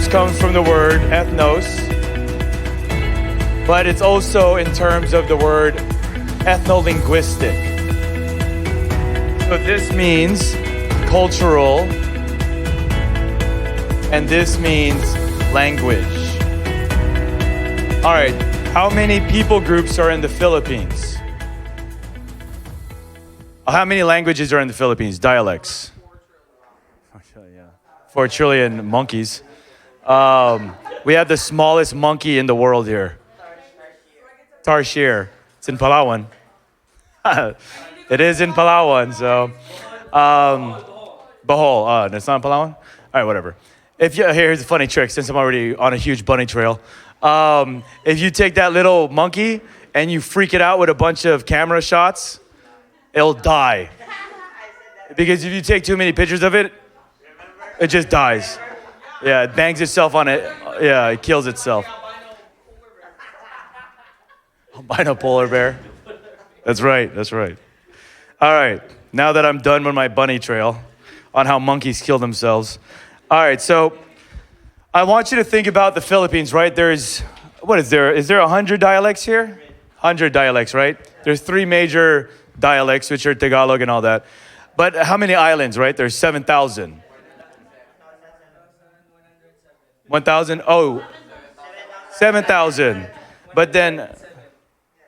comes from the word ethnos, but it's also in terms of the word ethno-linguistic. So this means cultural, and this means language. All right, how many people groups are in the Philippines? How many languages are in the Philippines? Dialects. 4 trillion monkeys. We have the smallest monkey in the world here. Tarsier. It's in Palawan. It is in Palawan, so. Bohol. It's not in Palawan? All right, whatever. Here's a funny trick, since I'm already on a huge bunny trail. If you take that little monkey and you freak it out with a bunch of camera shots, it'll die. Because if you take too many pictures of it, it just dies. Yeah, it bangs itself on it. Yeah, it kills itself. Albino polar bear. That's right. All right, now that I'm done with my bunny trail on how monkeys kill themselves. All right, so I want you to think about the Philippines, right? Is there 100 dialects here? 100 dialects, right? There's 3 major dialects, which are Tagalog and all that. But how many islands, right? There's 7,000. 1,000? Oh, 7,000. But then,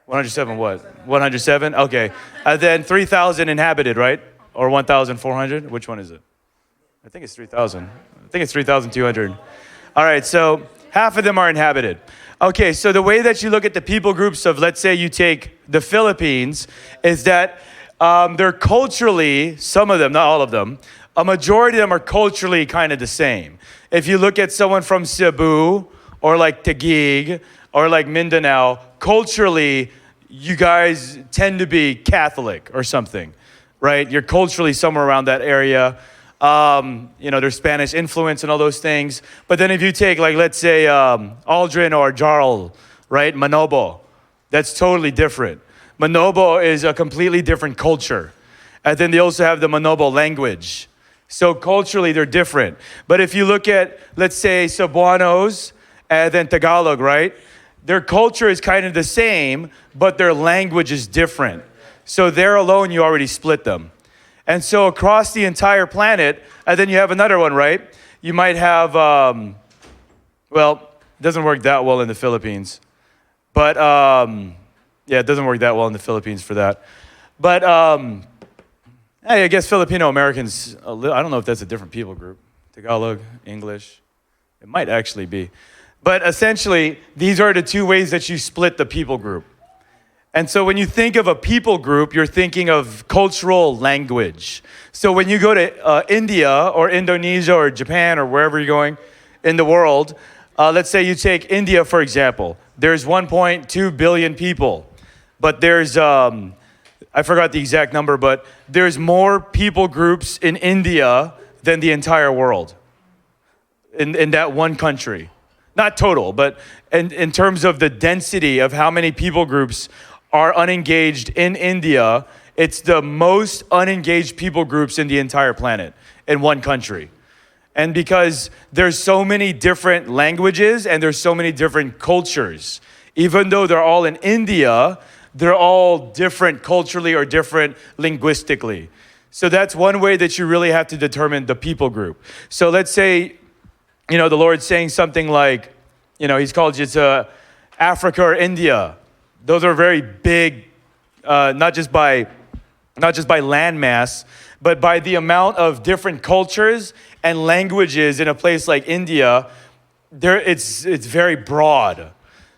107 what? 107? Okay. Then 3,000 inhabited, right? Or 1,400? Which one is it? I think it's 3,000. I think it's 3,200. All right, so half of them are inhabited. Okay, so the way that you look at the people groups of, let's say you take the Philippines, is that they're culturally, some of them, not all of them, a majority of them are culturally kind of the same. If you look at someone from Cebu or like Taguig or like Mindanao, culturally, you guys tend to be Catholic or something, right? You're culturally somewhere around that area. There's Spanish influence and all those things. But then if you take, like, let's say, Aldrin or Jarl, right? Manobo, that's totally different. Manobo is a completely different culture. And then they also have the Manobo language. So culturally, they're different. But if you look at, let's say, Cebuanos and then Tagalog, right? Their culture is kind of the same, but their language is different. So there alone, you already split them. And so across the entire planet, and then you have another one, right? You might have, it doesn't work that well in the Philippines. But, it doesn't work that well in the Philippines for that. But, I guess Filipino Americans, I don't know if that's a different people group. Tagalog, English, it might actually be. But essentially, these are the 2 ways that you split the people group. And so when you think of a people group, you're thinking of cultural language. So when you go to India or Indonesia or Japan or wherever you're going in the world, let's say you take India, for example. There's 1.2 billion people. But there's, I forgot the exact number, but there's more people groups in India than the entire world in that one country. Not total, but in terms of the density of how many people groups are unengaged in India, it's the most unengaged people groups in the entire planet in one country. And because there's so many different languages and there's so many different cultures, even though they're all in India, they're all different culturally or different linguistically. So that's one way that you really have to determine the people group. So let's say, the Lord's saying something like, He's called you to Africa or India. Those are very big, not just by land mass, but by the amount of different cultures and languages in a place like India. It's very broad.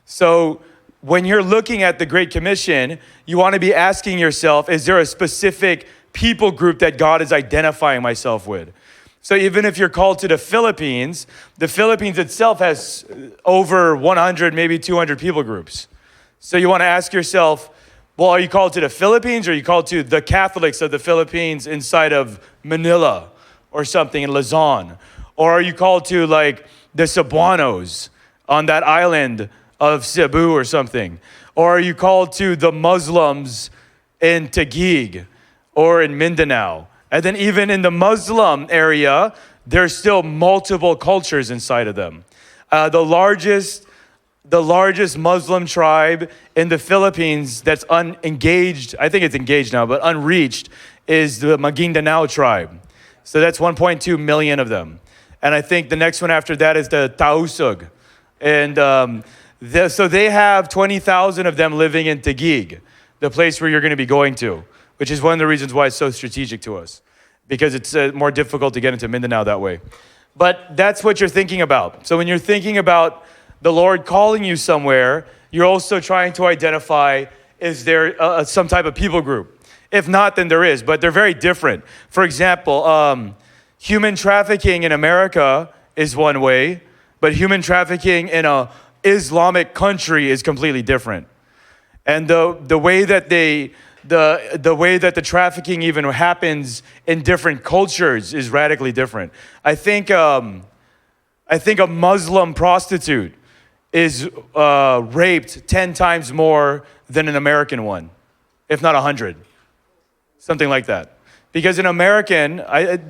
So when you're looking at the Great Commission, you want to be asking yourself, is there a specific people group that God is identifying myself with? So even if you're called to the Philippines itself has over 100, maybe 200 people groups. So you want to ask yourself, well, are you called to the Philippines or are you called to the Catholics of the Philippines inside of Manila or something in Luzon? Or are you called to like the Cebuanos on that island of Cebu or something? Or are you called to the Muslims in Taguig or in Mindanao? And then even in the Muslim area, there's still multiple cultures inside of them. The largest Muslim tribe in the Philippines that's unengaged, I think it's engaged now, but unreached, is the Maguindanao tribe. So that's 1.2 million of them. And I think the next one after that is the Tausug. And so they have 20,000 of them living in Taguig, the place where you're going to be going to, which is one of the reasons why it's so strategic to us, because it's more difficult to get into Mindanao that way. But that's what you're thinking about. So when you're thinking about the Lord calling you somewhere, you're also trying to identify, is there some type of people group? If not, then there is, but they're very different. For example, human trafficking in America is one way, but human trafficking in a Islamic country is completely different. And the way that the way that the trafficking even happens in different cultures is radically different. I think a Muslim prostitute is raped 10 times more than an American one, if not 100, something like that. Because an American,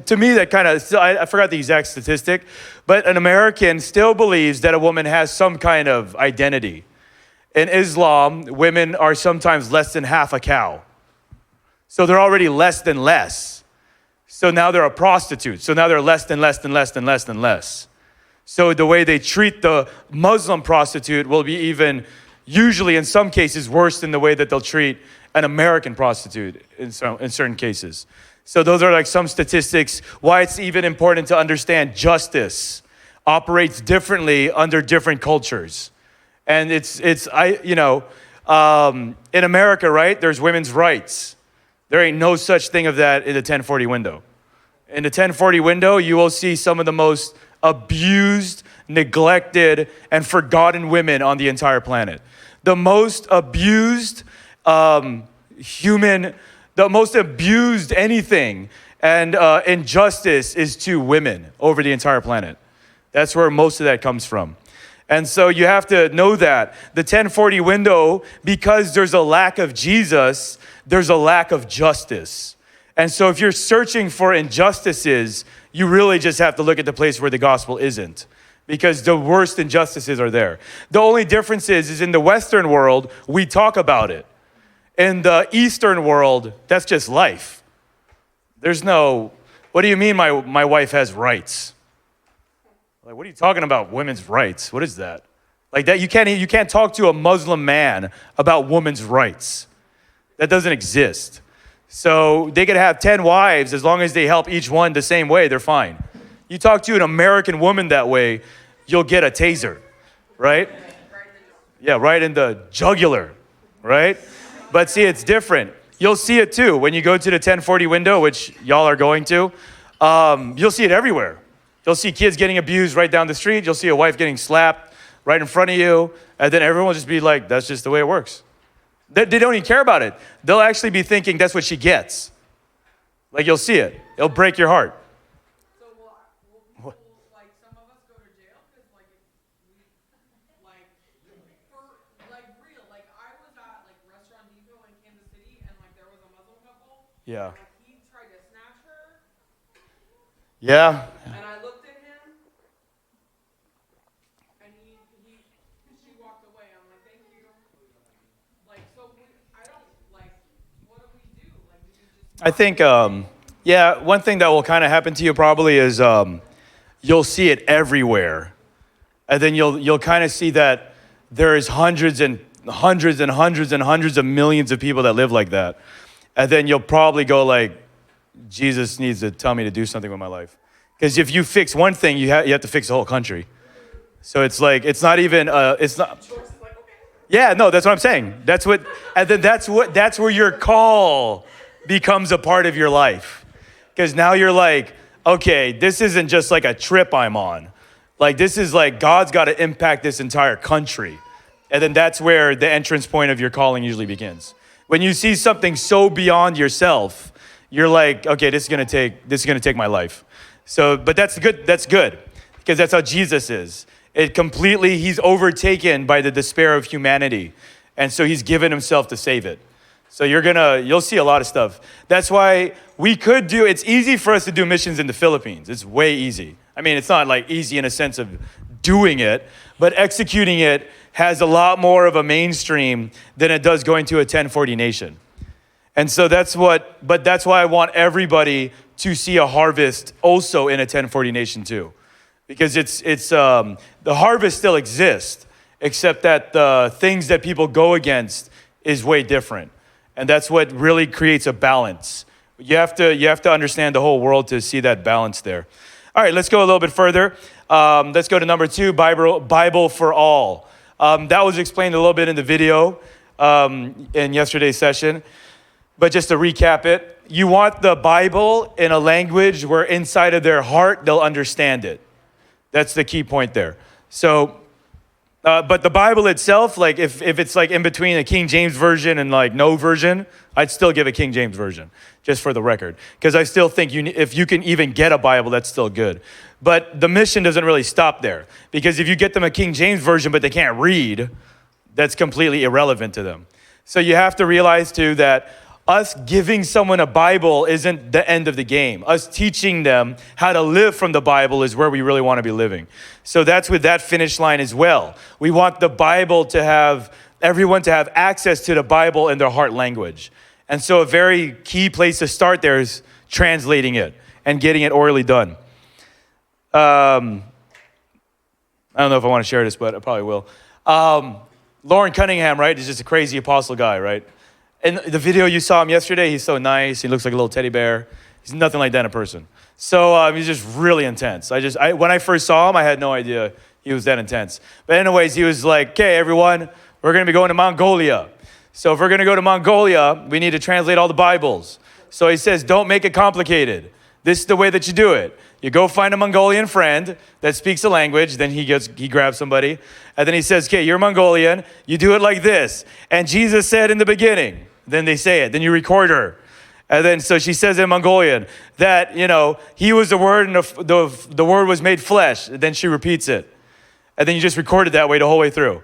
to me, that kind of, I forgot the exact statistic, but an American still believes that a woman has some kind of identity. In Islam, women are sometimes less than half a cow. So they're already less than less. So now they're a prostitute. So now they're less than less than less than less than less. So the way they treat the Muslim prostitute will be even, usually in some cases, worse than the way that they'll treat an American prostitute in certain cases. So those are like some statistics why it's even important to understand justice operates differently under different cultures. And in America, right, there's women's rights. There ain't no such thing of that in the 1040 window. In the 1040 window, you will see some of the most abused, neglected, and forgotten women on the entire planet. The most abused the most abused anything and injustice is to women over the entire planet. That's where most of that comes from. And so you have to know that the 1040 window, because there's a lack of Jesus, there's a lack of justice. And so if you're searching for injustices, you really just have to look at the place where the gospel isn't, because the worst injustices are there. The only difference is in the Western world, we talk about it. In the Eastern world, that's just life. There's no, what do you mean my wife has rights? Like, what are you talking about, women's rights? What is that? Like that, you can't talk to a Muslim man about women's rights. That doesn't exist. So they could have 10 wives, as long as they help each one the same way, they're fine. You talk to an American woman that way, you'll get a taser, right? Yeah, right in the jugular, right? But see, it's different. You'll see it too when you go to the 1040 window, which y'all are going to. You'll see it everywhere. You'll see kids getting abused right down the street. You'll see a wife getting slapped right in front of you. And then everyone will just be like, that's just the way it works. They don't even care about it. They'll actually be thinking that's what she gets. Like, you'll see it. It'll break your heart. So will like some of us go to jail? Because real, like I was at like Restaurant Depot in Kansas City, and like there was a Muslim couple. Yeah. And, like, he tried to snatch her. Yeah. And I looked at him, and she walked away. I'm like, thank you. Like, so I don't, like, what do we do? Like, do we just... I think, one thing that will kind of happen to you probably is you'll see it everywhere. And then you'll kind of see that there is hundreds and hundreds and hundreds and hundreds of millions of people that live like that. And then you'll probably go like, Jesus needs to tell me to do something with my life. Because if you fix one thing, you have to fix the whole country. So it's like, it's not even, it's not. Yeah, no, that's what I'm saying. That's where your call becomes a part of your life. Because now you're like, okay, this isn't just like a trip I'm on. Like, this is like, God's got to impact this entire country. And then that's where the entrance point of your calling usually begins. When you see something so beyond yourself, you're like, okay, this is gonna take my life. So, but that's good, because that's how Jesus is. He's overtaken by the despair of humanity. And so he's given himself to save it. So you'll see a lot of stuff. That's why it's easy for us to do missions in the Philippines. It's way easy. I mean, it's not like easy in a sense of doing it, but executing it has a lot more of a mainstream than it does going to a 1040 nation. And so that's why I want everybody to see a harvest also in a 1040 nation too. Because the harvest still exists, except that the things that people go against is way different. And that's what really creates a balance. You have to understand the whole world to see that balance there. All right, let's go a little bit further. Let's go to number 2, Bible for all. That was explained a little bit in the video in yesterday's session. But just to recap it, you want the Bible in a language where inside of their heart, they'll understand it. That's the key point there. So, but the Bible itself, like if it's like in between a King James version and like no version, I'd still give a King James version, just for the record. Because I still think if you can even get a Bible, that's still good. But the mission doesn't really stop there. Because if you get them a King James version, but they can't read, that's completely irrelevant to them. So you have to realize too that us giving someone a Bible isn't the end of the game. Us teaching them how to live from the Bible is where we really want to be living. So that's with that finish line as well. We want the Bible to have, everyone to have access to the Bible in their heart language. And so a very key place to start there is translating it and getting it orally done. I don't know if I want to share this, but I probably will. Lauren Cunningham, right, is just a crazy apostle guy, right? In the video you saw him yesterday, he's so nice. He looks like a little teddy bear. He's nothing like that in person. So he's just really intense. When I first saw him, I had no idea he was that intense. But anyways, he was like, okay, everyone, we're going to be going to Mongolia. So if we're going to go to Mongolia, we need to translate all the Bibles. So he says, don't make it complicated. This is the way that you do it. You go find a Mongolian friend that speaks a language. Then he grabs somebody. And then he says, okay, you're Mongolian. You do it like this. And Jesus said in the beginning. Then they say it. Then you record her. And then so she says in Mongolian that, he was the Word and the Word was made flesh. And then she repeats it. And then you just record it that way the whole way through.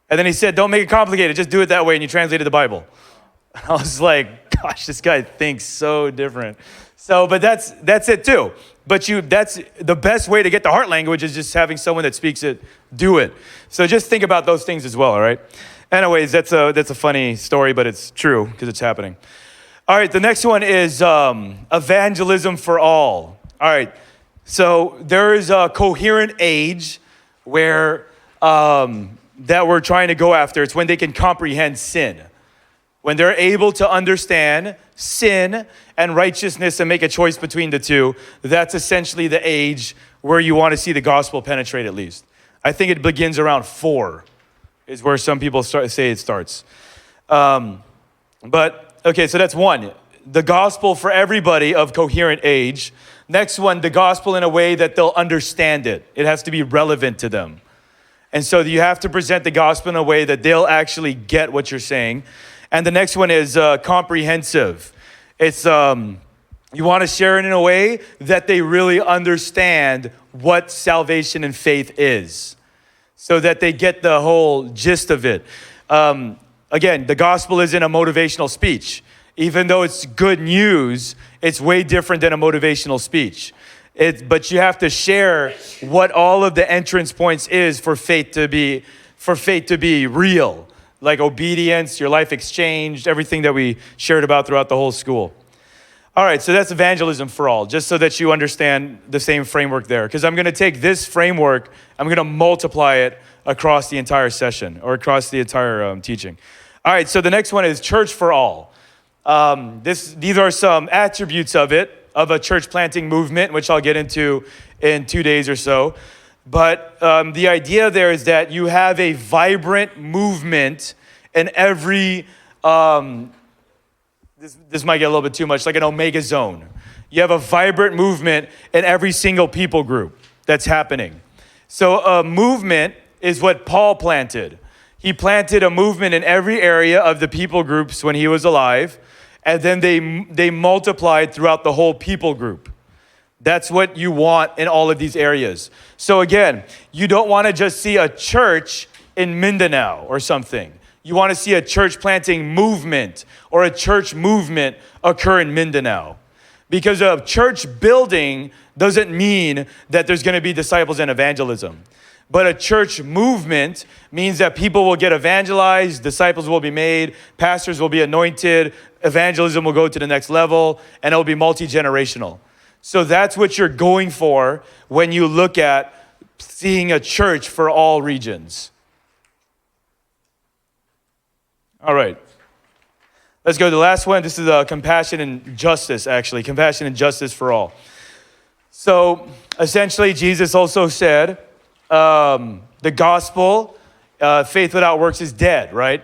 And then he said, don't make it complicated. Just do it that way. And you translated the Bible. I was like, gosh, this guy thinks so different. So, but that's it too. But that's the best way to get the heart language is just having someone that speaks it, do it. So just think about those things as well, all right? Anyways, that's a funny story, but it's true because it's happening. All right, the next one is evangelism for all. All right, so there is a coherent age where that we're trying to go after. It's when they can comprehend sin. When they're able to understand sin and righteousness and make a choice between the two, that's essentially the age where you want to see the gospel penetrate at least. I think it begins around 4 is where some people say it starts. But, okay, so that's one. The gospel for everybody of coherent age. Next one, the gospel in a way that they'll understand it. It has to be relevant to them. And so you have to present the gospel in a way that they'll actually get what you're saying. And the next one is comprehensive. It's you want to share it in a way that they really understand what salvation and faith is, so that they get the whole gist of it. Again, the gospel isn't a motivational speech. Even though it's good news, it's way different than a motivational speech. But you have to share what all of the entrance points is for faith to be real. Like obedience, your life exchanged, everything that we shared about throughout the whole school. All right, so that's evangelism for all, just so that you understand the same framework there. Because I'm going to take this framework, I'm going to multiply it across the entire session or across the entire teaching. All right, so the next one is church for all. These are some attributes of a church planting movement, which I'll get into in 2 days or so. But the idea there is that you have a vibrant movement in every, this might get a little bit too much, like an omega zone. You have a vibrant movement in every single people group that's happening. So a movement is what Paul planted. He planted a movement in every area of the people groups when he was alive, and then they multiplied throughout the whole people group. That's what you want in all of these areas. So again, you don't want to just see a church in Mindanao or something. You want to see a church planting movement or a church movement occur in Mindanao. Because a church building doesn't mean that there's going to be disciples and evangelism. But a church movement means that people will get evangelized, disciples will be made, pastors will be anointed, evangelism will go to the next level, and it will be multi-generational. So that's what you're going for when you look at seeing a church for all regions. All right. Let's go to the last one. This is compassion and justice, actually. Compassion and justice for all. So essentially, Jesus also said, the gospel, faith without works is dead, right?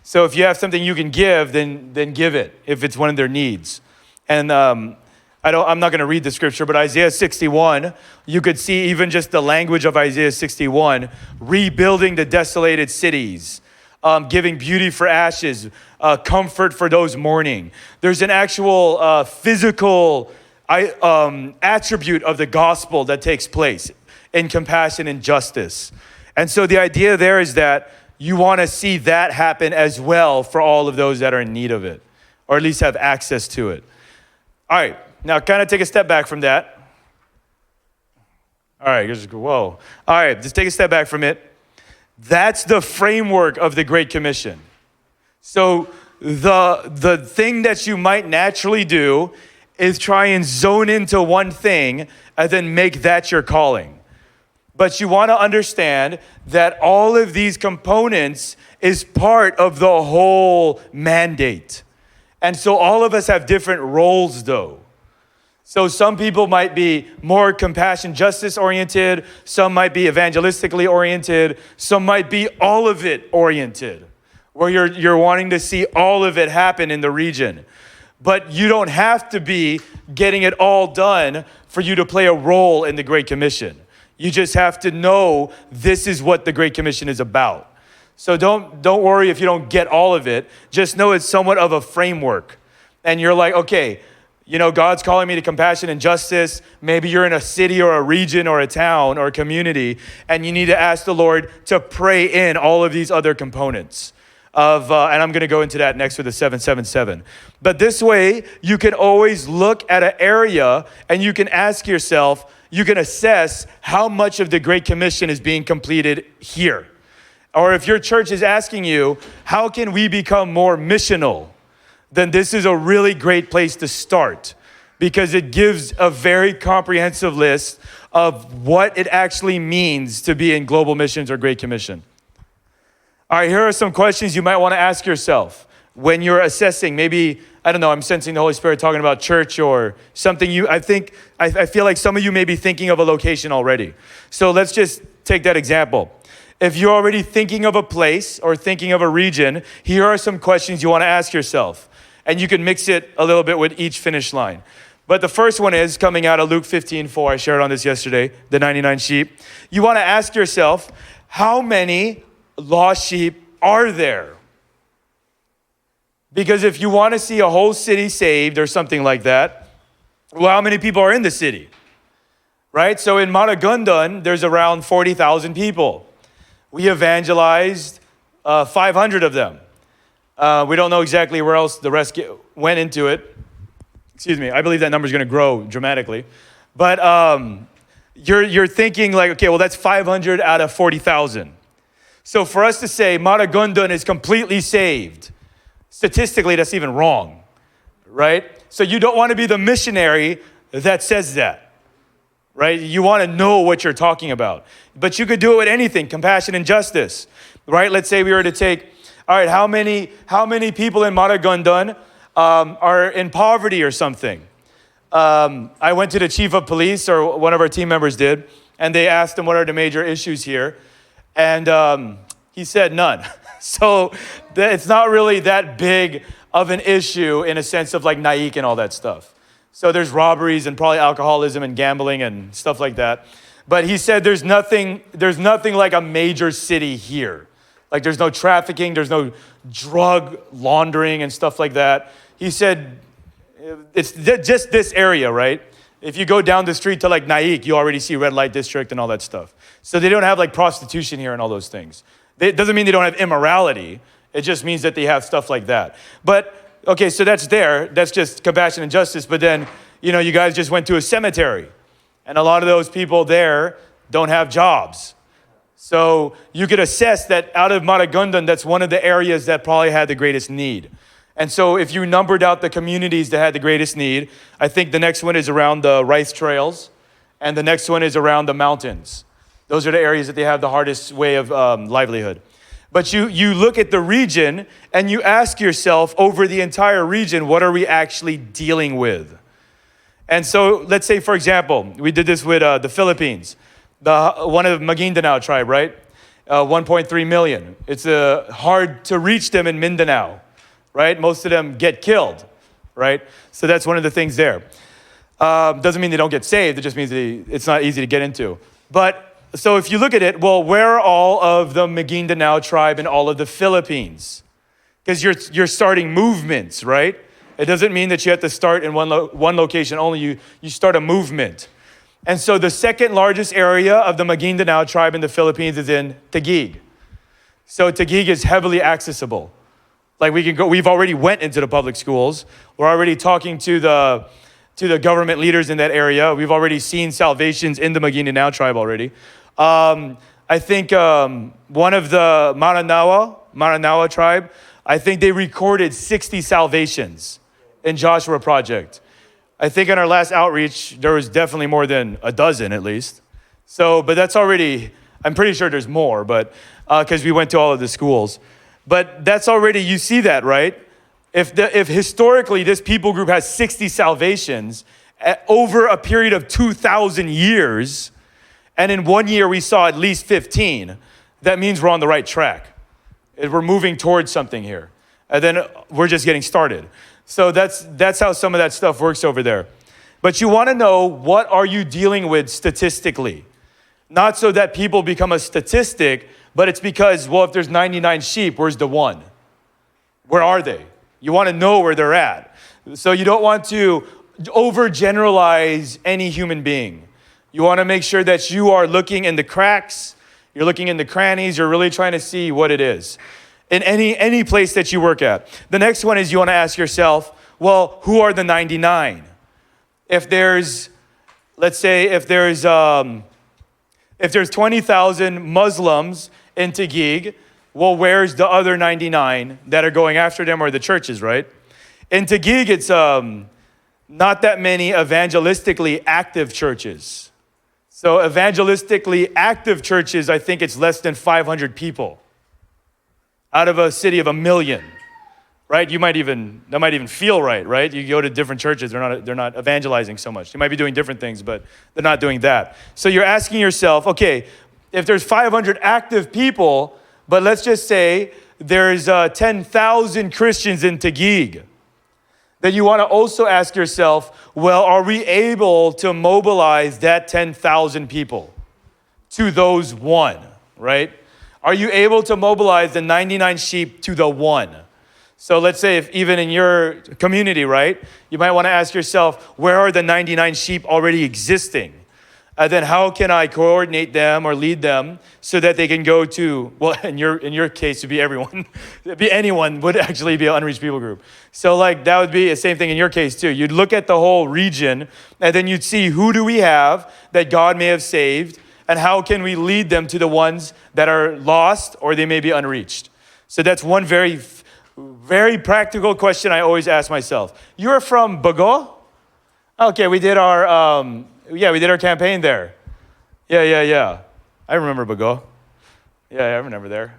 So if you have something you can give, then give it if it's one of their needs. And I'm not going to read the scripture, but Isaiah 61, you could see even just the language of Isaiah 61, rebuilding the desolated cities, giving beauty for ashes, comfort for those mourning. There's an actual physical attribute of the gospel that takes place in compassion and justice. And so the idea there is that you want to see that happen as well for all of those that are in need of it, or at least have access to it. All right, now kind of take a step back from that. All right, just go, whoa. All right, just take a step back from it. That's the framework of the Great Commission. So the thing that you might naturally do is try and zone into one thing and then make that your calling. But you want to understand that all of these components is part of the whole mandate. And so all of us have different roles though. So some people might be more compassion, justice oriented. Some might be evangelistically oriented. Some might be all of it oriented, where you're wanting to see all of it happen in the region. But you don't have to be getting it all done for you to play a role in the Great Commission. You just have to know this is what the Great Commission is about. So don't worry if you don't get all of it. Just know it's somewhat of a framework. And you're like, okay, God's calling me to compassion and justice. Maybe you're in a city or a region or a town or a community, and you need to ask the Lord to pray in all of these other components. And I'm going to go into that next with the 777. But this way, you can always look at an area and you can ask yourself, you can assess how much of the Great Commission is being completed here. Or if your church is asking you, how can we become more missional? Then this is a really great place to start, because it gives a very comprehensive list of what it actually means to be in global missions or Great Commission. All right, here are some questions you might want to ask yourself when you're assessing. Maybe, I don't know, I'm sensing the Holy Spirit talking about church or something. I feel like some of you may be thinking of a location already. So let's just take that example. If you're already thinking of a place or thinking of a region, here are some questions you want to ask yourself. And you can mix it a little bit with each finish line. But the first one is coming out of Luke 15:4. I shared on this yesterday, the 99 sheep. You want to ask yourself, how many lost sheep are there? Because if you want to see a whole city saved or something like that, well, how many people are in the city? Right? So in Maragondon, there's around 40,000 people. We evangelized 500 of them. We don't know exactly where else the rest went into it. Excuse me. I believe that number is going to grow dramatically. But you're thinking like, okay, well, that's 500 out of 40,000. So for us to say Maragondon is completely saved, statistically, that's even wrong, right? So you don't want to be the missionary that says that, right? You want to know what you're talking about. But you could do it with anything, compassion and justice, right? Let's say we were to take, all right, how many people in Maragondon are in poverty or something? I went to the chief of police, or one of our team members did, and they asked him, what are the major issues here? And he said none. So it's not really that big of an issue in a sense of like Naik and all that stuff. So there's robberies and probably alcoholism and gambling and stuff like that. But he said there's nothing like a major city here. Like there's no trafficking, there's no drug laundering and stuff like that. He said it's just this area, right? If you go down the street to like Naik, you already see red light district and all that stuff. So they don't have like prostitution here and all those things. It doesn't mean they don't have immorality. It just means that they have stuff like that. But, okay, so that's there. That's just compassion and justice. But then, you guys just went to a cemetery. And a lot of those people there don't have jobs. So you could assess that out of Maragondon, that's one of the areas that probably had the greatest need. And so if you numbered out the communities that had the greatest need, I think the next one is around the rice trails, and the next one is around the mountains. Those are the areas that they have the hardest way of livelihood. But you look at the region and you ask yourself, over the entire region, what are we actually dealing with? And so let's say, for example, we did this with the Philippines, one of the Maguindanao tribe, right? 1.3 million. It's hard to reach them in Mindanao, right? Most of them get killed, right? So that's one of the things there. Doesn't mean they don't get saved. It just means it's not easy to get into. But so if you look at it, well, where are all of the Maguindanao tribe and all of the Philippines? Because you're starting movements, right? It doesn't mean that you have to start in one location only. You start a movement. And so the second largest area of the Maguindanao tribe in the Philippines is in Taguig. So Taguig is heavily accessible. Like we can go, we've already went into the public schools. We're already talking to the government leaders in that area. We've already seen salvations in the Maguindanao tribe already. I think one of the Maranawa tribe, I think they recorded 60 salvations in Joshua Project. I think in our last outreach, there was definitely more than a dozen at least. So, but that's already, I'm pretty sure there's more, but because we went to all of the schools. But that's already, you see that, right? If historically this people group has 60 salvations over a period of 2,000 years, and in 1 year we saw at least 15, that means we're on the right track. We're moving towards something here. And then we're just getting started. So that's how some of that stuff works over there. But you want to know, what are you dealing with statistically? Not so that people become a statistic, but it's because, well, if there's 99 sheep, where's the one? Where are they? You want to know where they're at. So you don't want to overgeneralize any human being. You want to make sure that you are looking in the cracks, you're looking in the crannies, you're really trying to see what it is in any place that you work at. The next one is you want to ask yourself, well, who are the 99? If there's, let's say, if there's 20,000 Muslims in Taguig, well, where's the other 99 that are going after them, or the churches, right? In Taguig, it's not that many evangelistically active churches. So evangelistically active churches, I think it's less than 500 people out of a city of 1 million, right? That might even feel right? You go to different churches, they're not evangelizing so much. They might be doing different things, but they're not doing that. So you're asking yourself, okay, if there's 500 active people, but let's just say there's 10,000 Christians in Taguig, then you want to also ask yourself, well, are we able to mobilize that 10,000 people to those one, right? Are you able to mobilize the 99 sheep to the one? So let's say if even in your community, right, you might want to ask yourself, where are the 99 sheep already existing? And then how can I coordinate them or lead them so that they can go to, well, in your case, to be everyone, be anyone would actually be an unreached people group. So like that would be the same thing in your case too. You'd look at the whole region and then you'd see, who do we have that God may have saved, and how can we lead them to the ones that are lost or they may be unreached? So that's one very, very practical question I always ask myself. You're from Bago? Okay, we did our campaign there. Yeah. I remember Bago. Yeah, I remember there.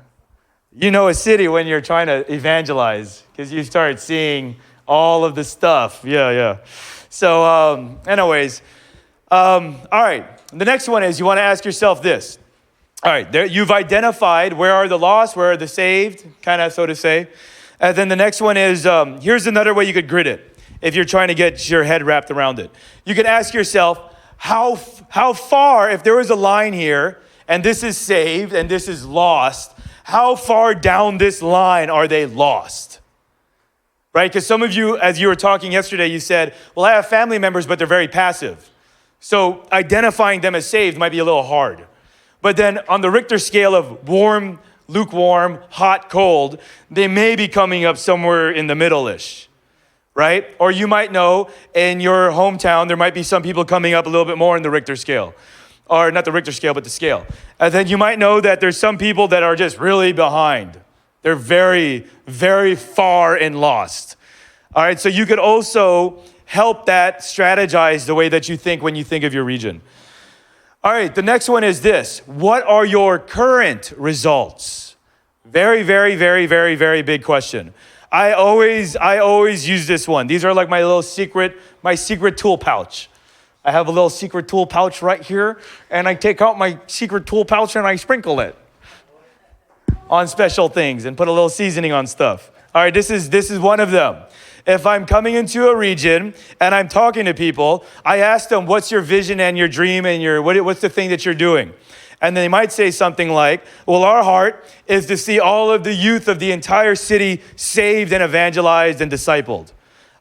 You know a city when you're trying to evangelize because you start seeing all of the stuff. Yeah. So, anyways, all right. The next one is you want to ask yourself this. All right, there, you've identified where are the lost, where are the saved, kind of so to say. And then the next one is, here's another way you could grid it if you're trying to get your head wrapped around it. You could ask yourself, how far, if there was a line here, and this is saved and this is lost, how far down this line are they lost? Right? Because some of you, as you were talking yesterday, you said, well, I have family members, but they're very passive. So identifying them as saved might be a little hard. But then on the Richter scale of warm, lukewarm, hot, cold, they may be coming up somewhere in the middle-ish. Right? Or you might know in your hometown, there might be some people coming up a little bit more in the Richter scale. or not the Richter scale, but the scale. And then you might know that there's some people that are just really behind. They're very, very far and lost. All right, so you could also help that strategize the way that you think when you think of your region. All right, the next one is this. What are your current results? Very, very, very, very, very big question. I always use this one. These are like my secret tool pouch. I have a little secret tool pouch right here, and I take out my secret tool pouch and I sprinkle it on special things and put a little seasoning on stuff. All right, this is one of them. If I'm coming into a region and I'm talking to people, I ask them, what's your vision and your dream and what's the thing that you're doing? And they might say something like, well, our heart is to see all of the youth of the entire city saved and evangelized and discipled.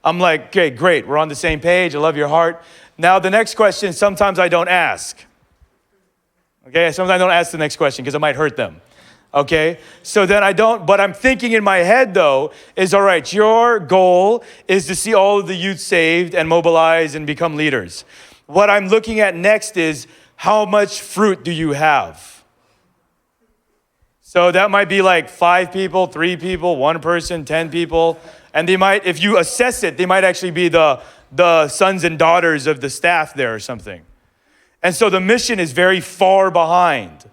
I'm like, okay, great. We're on the same page. I love your heart. Now, the next question, sometimes I don't ask. Okay, sometimes I don't ask the next question because it might hurt them. Okay, so then I don't, but I'm thinking in my head though, is all right, your goal is to see all of the youth saved and mobilized and become leaders. What I'm looking at next is, how much fruit do you have? So that might be like 5 people, 3 people, 1 person, 10 people. And they might, if you assess it, they might actually be the sons and daughters of the staff there or something. And so the mission is very far behind.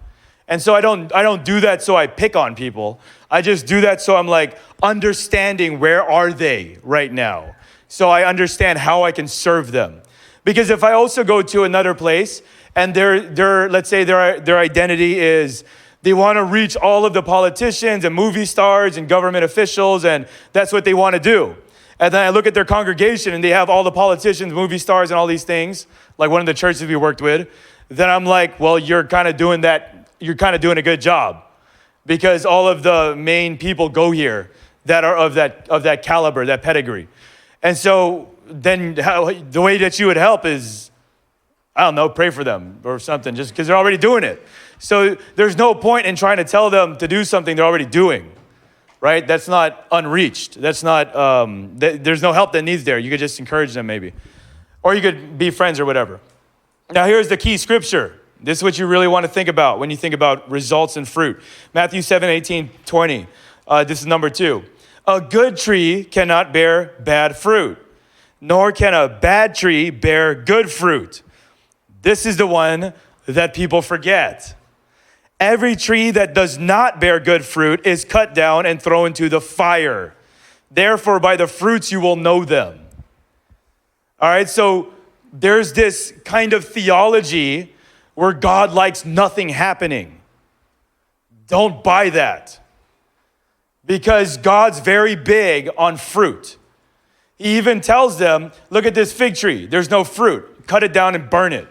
And so I don't do that so I pick on people. I just do that so I'm like understanding where are they right now. So I understand how I can serve them. Because if I also go to another place and let's say their identity is they want to reach all of the politicians and movie stars and government officials, and that's what they want to do. And then I look at their congregation and they have all the politicians, movie stars, and all these things, like one of the churches we worked with. Then I'm like, well, you're kind of doing that. You're kind of doing a good job, because all of the main people go here that are of that caliber, that pedigree. And so then the way that you would help is, I don't know, pray for them or something, just because they're already doing it. So there's no point in trying to tell them to do something they're already doing, right? That's not unreached. That's not, there's no help that needs there. You could just encourage them maybe. Or you could be friends or whatever. Now here's the key scripture. This is what you really want to think about when you think about results and fruit. Matthew 7:18-20. This is number 2. A good tree cannot bear bad fruit, nor can a bad tree bear good fruit. This is the one that people forget. Every tree that does not bear good fruit is cut down and thrown into the fire. Therefore, by the fruits you will know them. All right, so there's this kind of theology where God likes nothing happening. Don't buy that. Because God's very big on fruit. He even tells them, look at this fig tree. There's no fruit. Cut it down and burn it.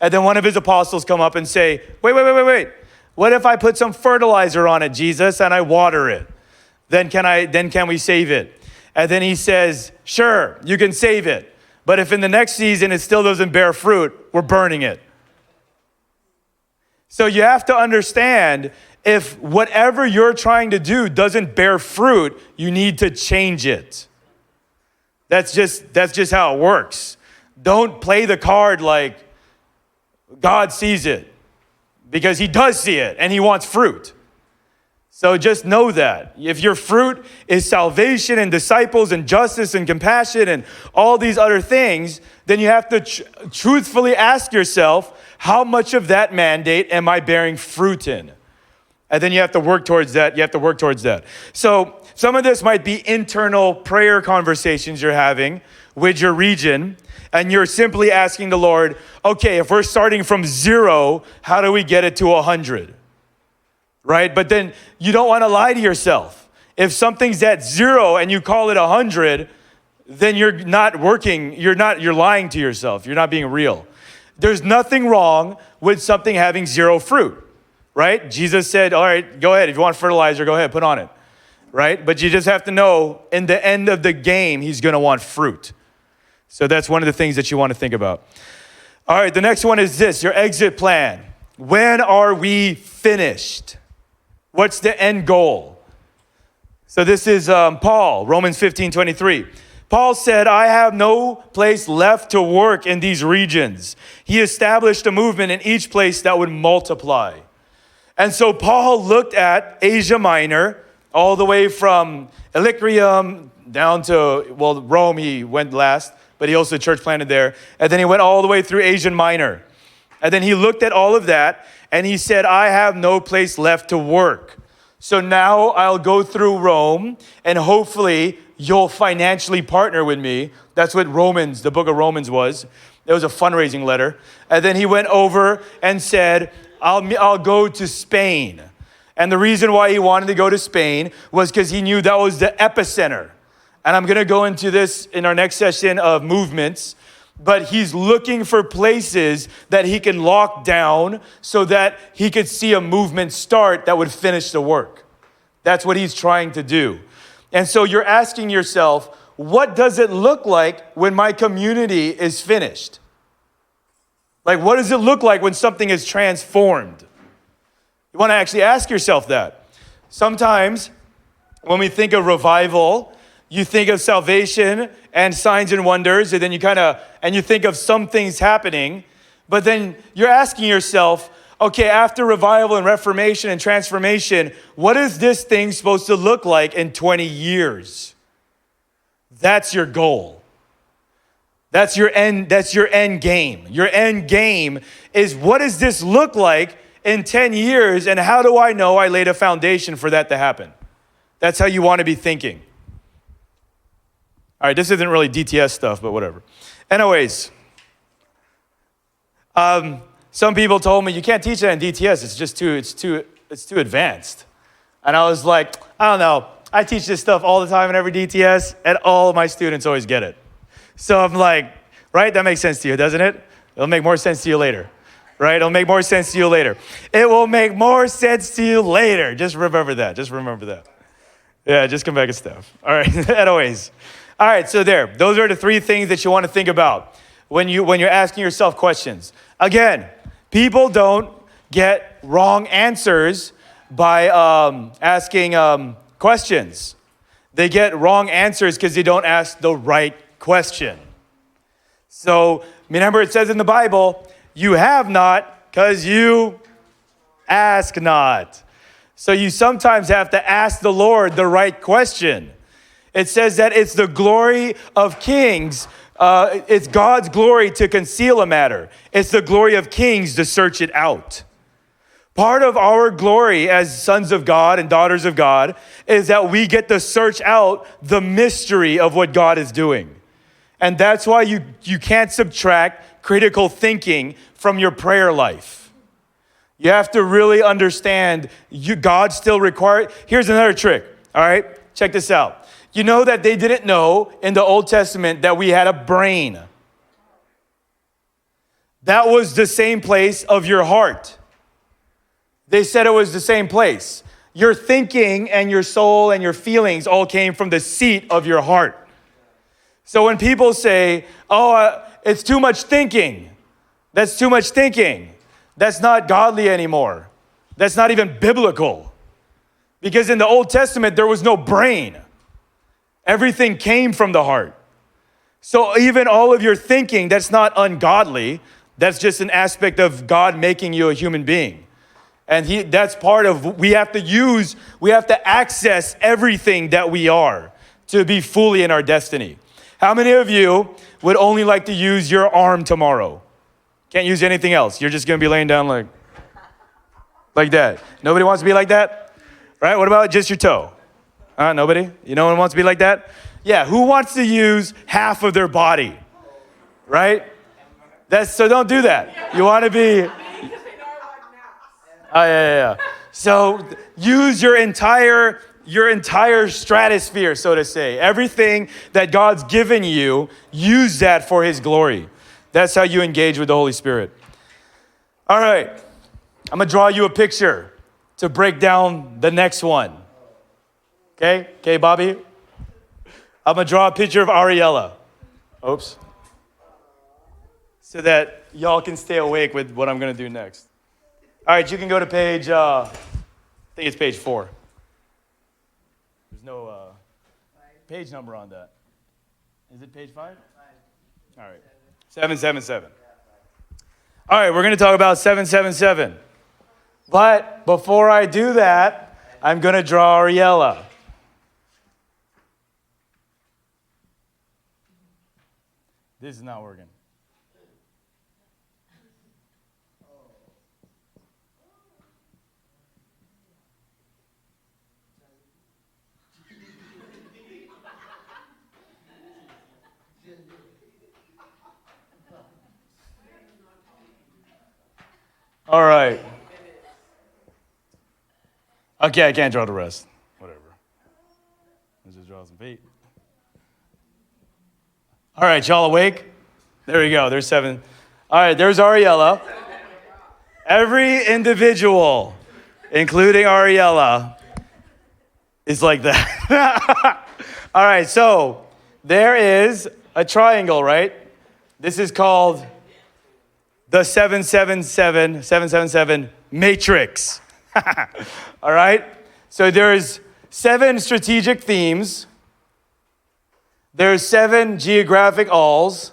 And then one of his apostles come up and say, wait. What if I put some fertilizer on it, Jesus, and I water it? Then can we save it? And then he says, sure, you can save it. But if in the next season it still doesn't bear fruit, we're burning it. So you have to understand, if whatever you're trying to do doesn't bear fruit, you need to change it. That's just how it works. Don't play the card like God sees it, because he does see it and he wants fruit. So just know that. If your fruit is salvation and disciples and justice and compassion and all these other things, then you have to truthfully ask yourself, how much of that mandate am I bearing fruit in? And then you have to work towards that. So some of this might be internal prayer conversations you're having with your region, and you're simply asking the Lord, okay, if we're starting from 0, how do we get it to 100? Right? But then you don't want to lie to yourself. If something's at 0 and you call it 100, then you're not working, you're lying to yourself. You're not being real. There's nothing wrong with something having 0 fruit, right? Jesus said, all right, go ahead. If you want fertilizer, go ahead, put on it, right? But you just have to know, in the end of the game, he's going to want fruit. So that's one of the things that you want to think about. All right, the next one is this, your exit plan. When are we finished? What's the end goal? So this is Paul, Romans 15:23. Paul said, I have no place left to work in these regions. He established a movement in each place that would multiply. And so Paul looked at Asia Minor, all the way from Illyricum down to, Rome he went last, but he also church planted there. And then he went all the way through Asian Minor. And then he looked at all of that, and he said, I have no place left to work. So now I'll go through Rome, and hopefully you'll financially partner with me. That's what Romans, the book of Romans was. It was a fundraising letter. And then he went over and said, I'll go to Spain. And the reason why he wanted to go to Spain was because he knew that was the epicenter. And I'm going to go into this in our next session of movements. But he's looking for places that he can lock down so that he could see a movement start that would finish the work. That's what he's trying to do. And so you're asking yourself, what does it look like when my community is finished? Like, what does it look like when something is transformed? You want to actually ask yourself that. Sometimes when we think of revival, you think of salvation and signs and wonders, and then you think of some things happening, but then you're asking yourself, okay, after revival and reformation and transformation, what is this thing supposed to look like in 20 years? That's your goal. That's your end game. Your end game is, what does this look like in 10 years, and how do I know I laid a foundation for that to happen? That's how you want to be thinking. All right, this isn't really DTS stuff, but whatever. Anyways, some people told me you can't teach that in DTS. It's too advanced. And I was like, I don't know. I teach this stuff all the time in every DTS, and all of my students always get it. So I'm like, right? That makes sense to you, doesn't it? It'll make more sense to you later, right? It'll make more sense to you later. It will make more sense to you later. Just remember that. Yeah, just come back and stuff. All right. Anyways. All right, so there. Those are the three things that you want to think about when you're asking yourself questions. Again, people don't get wrong answers by asking questions. They get wrong answers because they don't ask the right question. So remember, it says in the Bible, you have not because you ask not. So you sometimes have to ask the Lord the right question. It says that it's the glory of kings. It's God's glory to conceal a matter. It's the glory of kings to search it out. Part of our glory as sons of God and daughters of God is that we get to search out the mystery of what God is doing. And that's why you can't subtract critical thinking from your prayer life. You have to really understand God still requires. Here's another trick, all right? Check this out. You know that they didn't know in the Old Testament that we had a brain. That was the same place of your heart. They said it was the same place. Your thinking and your soul and your feelings all came from the seat of your heart. So when people say, it's too much thinking, that's too much thinking. That's not godly anymore. That's not even biblical. Because in the Old Testament, there was no brain. Everything came from the heart. So even all of your thinking, that's not ungodly. That's just an aspect of God making you a human being. And that's part of, we have to access everything that we are to be fully in our destiny. How many of you would only like to use your arm tomorrow? Can't use anything else. You're just going to be laying down like that. Nobody wants to be like that? Right? What about just your toe? Nobody? No one wants to be like that? Yeah, who wants to use half of their body? Right? So don't do that. You want to be... Oh, yeah. So use your entire stratosphere, so to say. Everything that God's given you, use that for his glory. That's how you engage with the Holy Spirit. All right. I'm going to draw you a picture to break down the next one. Okay, Bobby? I'm going to draw a picture of Ariella. Oops. So that y'all can stay awake with what I'm going to do next. All right, you can go to page, I think it's page 4. There's no page number on that. Is it page 5? All right. 777. All right, we're going to talk about 777. But before I do that, I'm going to draw Ariella. This is not working. All right. Okay, I can't draw the rest. Whatever. Let's just draw some feet. All right, y'all awake? There we go. There's 7. All right, there's Ariella. Every individual, including Ariella, is like that. All right, so there is a triangle, right? This is called the 777 matrix. All right? So there's 7 strategic themes. There's 7 geographic alls.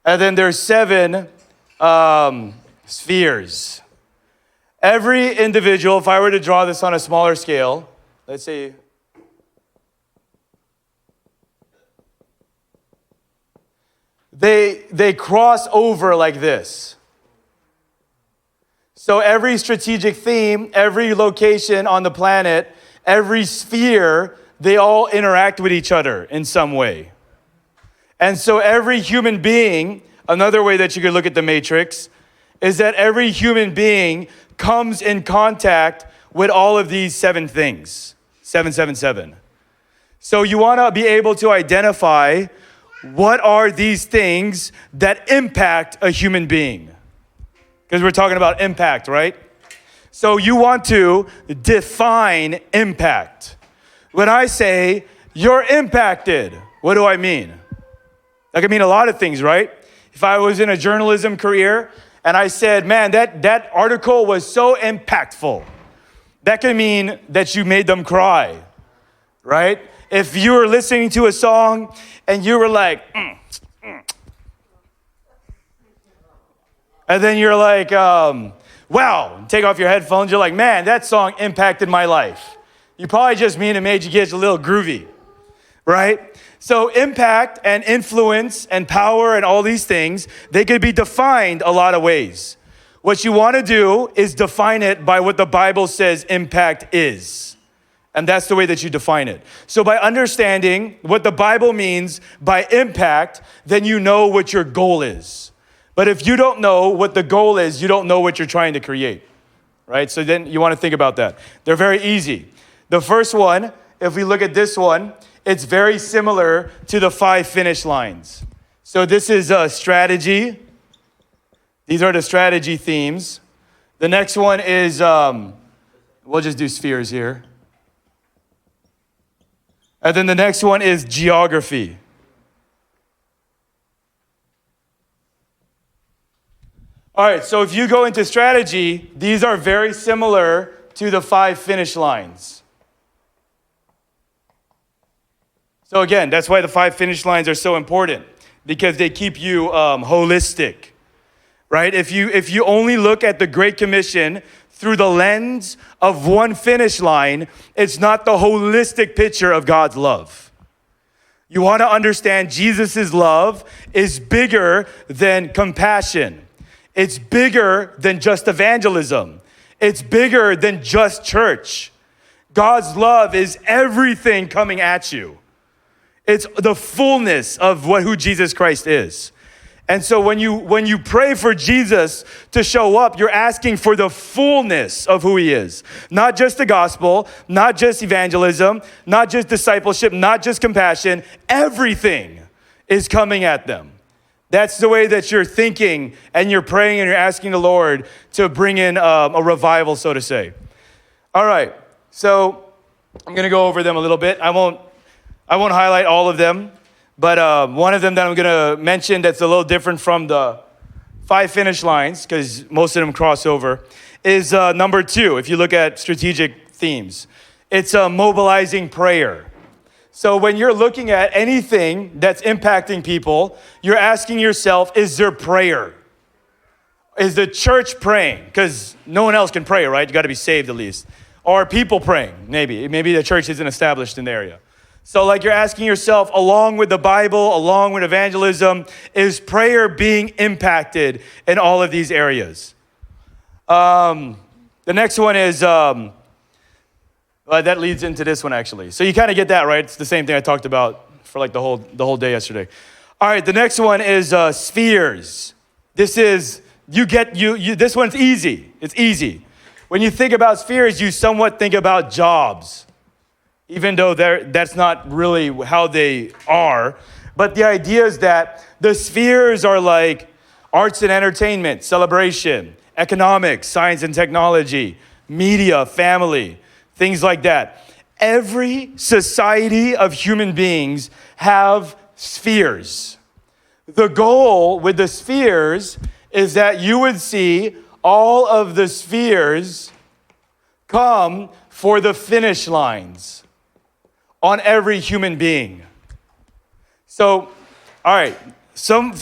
And then there's 7 spheres. Every individual, if I were to draw this on a smaller scale, let's say, they cross over like this. So every strategic theme, every location on the planet, every sphere, they all interact with each other in some way. And so every human being, another way that you could look at the matrix, is that every human being comes in contact with all of these 7 things, 777. So you want to be able to identify what are these things that impact a human being. Because we're talking about impact, right? So you want to define impact. When I say, you're impacted, what do I mean? That could mean a lot of things, right? If I was in a journalism career and I said, man, that article was so impactful, that could mean that you made them cry, right? If you were listening to a song and you were like, and then you're like, wow, take off your headphones, you're like, man, that song impacted my life. You probably just mean it made you get a little groovy, right? So impact and influence and power and all these things, they could be defined a lot of ways. What you want to do is define it by what the Bible says impact is. And that's the way that you define it. So by understanding what the Bible means by impact, then you know what your goal is. But if you don't know what the goal is, you don't know what you're trying to create, right? So then you want to think about that. They're very easy. The first one, if we look at this one, it's very similar to the 5 finish lines. So this is a strategy. These are the strategy themes. The next one is, we'll just do spheres here. And then the next one is geography. All right, so if you go into strategy, these are very similar to the 5 finish lines. So again, that's why the 5 finish lines are so important, because they keep you holistic, right? If you only look at the Great Commission through the lens of one finish line, it's not the holistic picture of God's love. You want to understand Jesus' love is bigger than compassion. It's bigger than just evangelism. It's bigger than just church. God's love is everything coming at you. It's the fullness of who Jesus Christ is. And so when you pray for Jesus to show up, you're asking for the fullness of who he is. Not just the gospel, not just evangelism, not just discipleship, not just compassion. Everything is coming at them. That's the way that you're thinking and you're praying and you're asking the Lord to bring in a revival, so to say. All right, so I'm going to go over them a little bit. I won't highlight all of them, but one of them that I'm going to mention that's a little different from the 5 finish lines, because most of them cross over, is number 2, if you look at strategic themes. It's mobilizing prayer. So when you're looking at anything that's impacting people, you're asking yourself, is there prayer? Is the church praying? Because no one else can pray, right? You got to be saved at least. Or are people praying? Maybe the church isn't established in the area. So like you're asking yourself, along with the Bible, along with evangelism, is prayer being impacted in all of these areas? The next one is, that leads into this one actually. So you kind of get that, right? It's the same thing I talked about for like the whole day yesterday. All right, the next one is spheres. This is, this one's easy. It's easy. When you think about spheres, you somewhat think about jobs, even though that's not really how they are. But the idea is that the spheres are like arts and entertainment, celebration, economics, science and technology, media, family, things like that. Every society of human beings have spheres. The goal with the spheres is that you would see all of the spheres come for the finish lines on every human being. So, all right,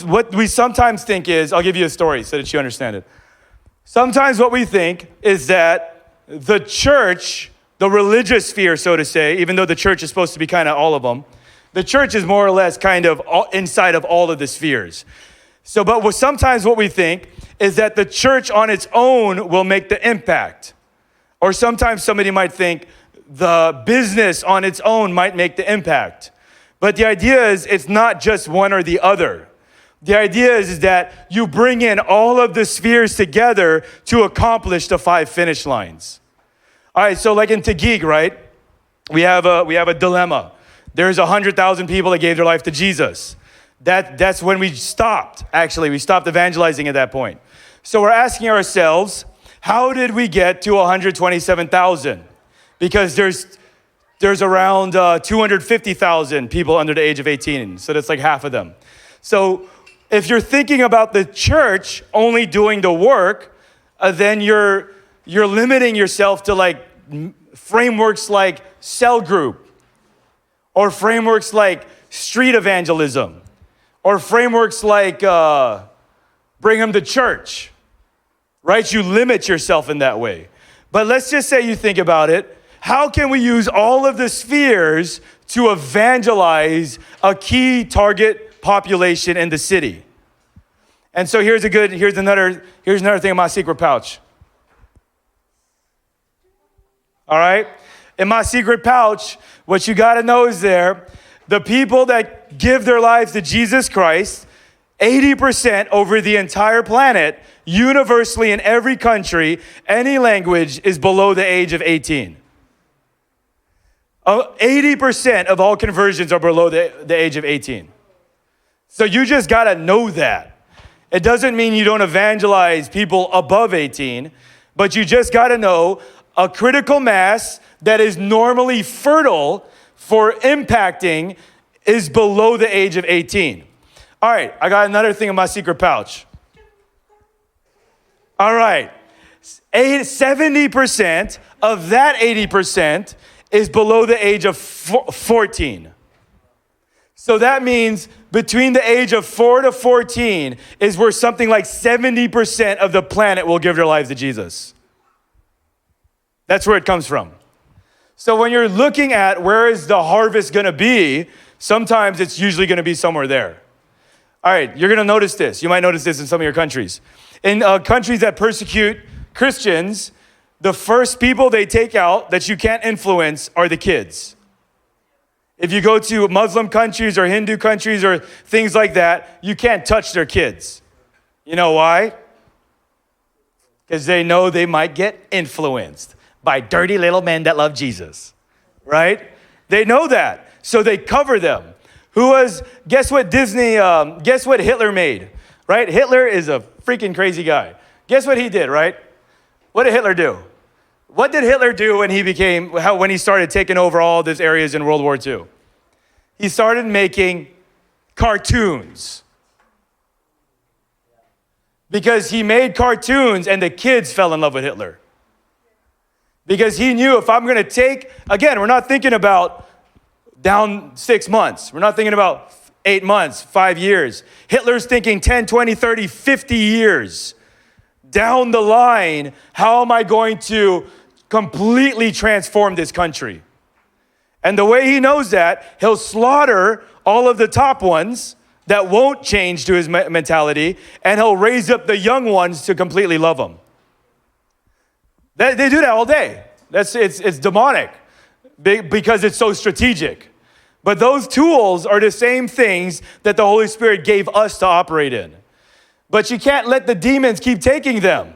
what we sometimes think is, I'll give you a story so that you understand it. Sometimes what we think is that the church, the religious sphere, so to say, even though the church is supposed to be kind of all of them, the church is more or less kind of inside of all of the spheres. So, but sometimes what we think is that the church on its own will make the impact. Or sometimes somebody might think the business on its own might make the impact. But the idea is it's not just one or the other. The idea is that you bring in all of the spheres together to accomplish the 5 finish lines. All right, so like in Taguig, right? We have a dilemma. There's 100,000 people that gave their life to Jesus. That's when we stopped. Actually, we stopped evangelizing at that point. So we're asking ourselves, how did we get to 127,000? Because there's around 250,000 people under the age of 18. So that's like half of them. So if you're thinking about the church only doing the work, then you're limiting yourself to like frameworks like cell group, or frameworks like street evangelism, or frameworks like bring them to church, right? You limit yourself in that way. But let's just say you think about it. How can we use all of the spheres to evangelize a key target population in the city? And so here's another thing in my secret pouch. All right? In my secret pouch, what you got to know is the people that give their lives to Jesus Christ, 80% over the entire planet, universally in every country, any language, is below the age of 18. 80% of all conversions are below the age of 18. So you just got to know that. It doesn't mean you don't evangelize people above 18, but you just got to know a critical mass that is normally fertile for impacting is below the age of 18. All right, I got another thing in my secret pouch. All right, 70% of that 80% is below the age of 14. So that means between the age of 4 to 14 is where something like 70% of the planet will give their lives to Jesus. That's where it comes from. So when you're looking at where is the harvest going to be, sometimes it's usually going to be somewhere there. All right, you're going to notice this. You might notice this in some of your countries. In countries that persecute Christians, the first people they take out that you can't influence are the kids. If you go to Muslim countries or Hindu countries or things like that, you can't touch their kids. You know why? Because they know they might get influenced by dirty little men that love Jesus, right? They know that, so they cover them. Guess what Hitler made, right? Hitler is a freaking crazy guy. Guess what he did, right? What did Hitler do? What did Hitler do when he started taking over all these areas in World War II? He started making cartoons. Because he made cartoons and the kids fell in love with Hitler. Because he knew if I'm going to again, we're not thinking about down 6 months. We're not thinking about 8 months, 5 years. Hitler's thinking 10, 20, 30, 50 years. Down the line, how am I going to completely transform this country? And the way he knows that, he'll slaughter all of the top ones that won't change to his mentality, and he'll raise up the young ones to completely love him. They do that all day. It's demonic because it's so strategic. But those tools are the same things that the Holy Spirit gave us to operate in. But you can't let the demons keep taking them.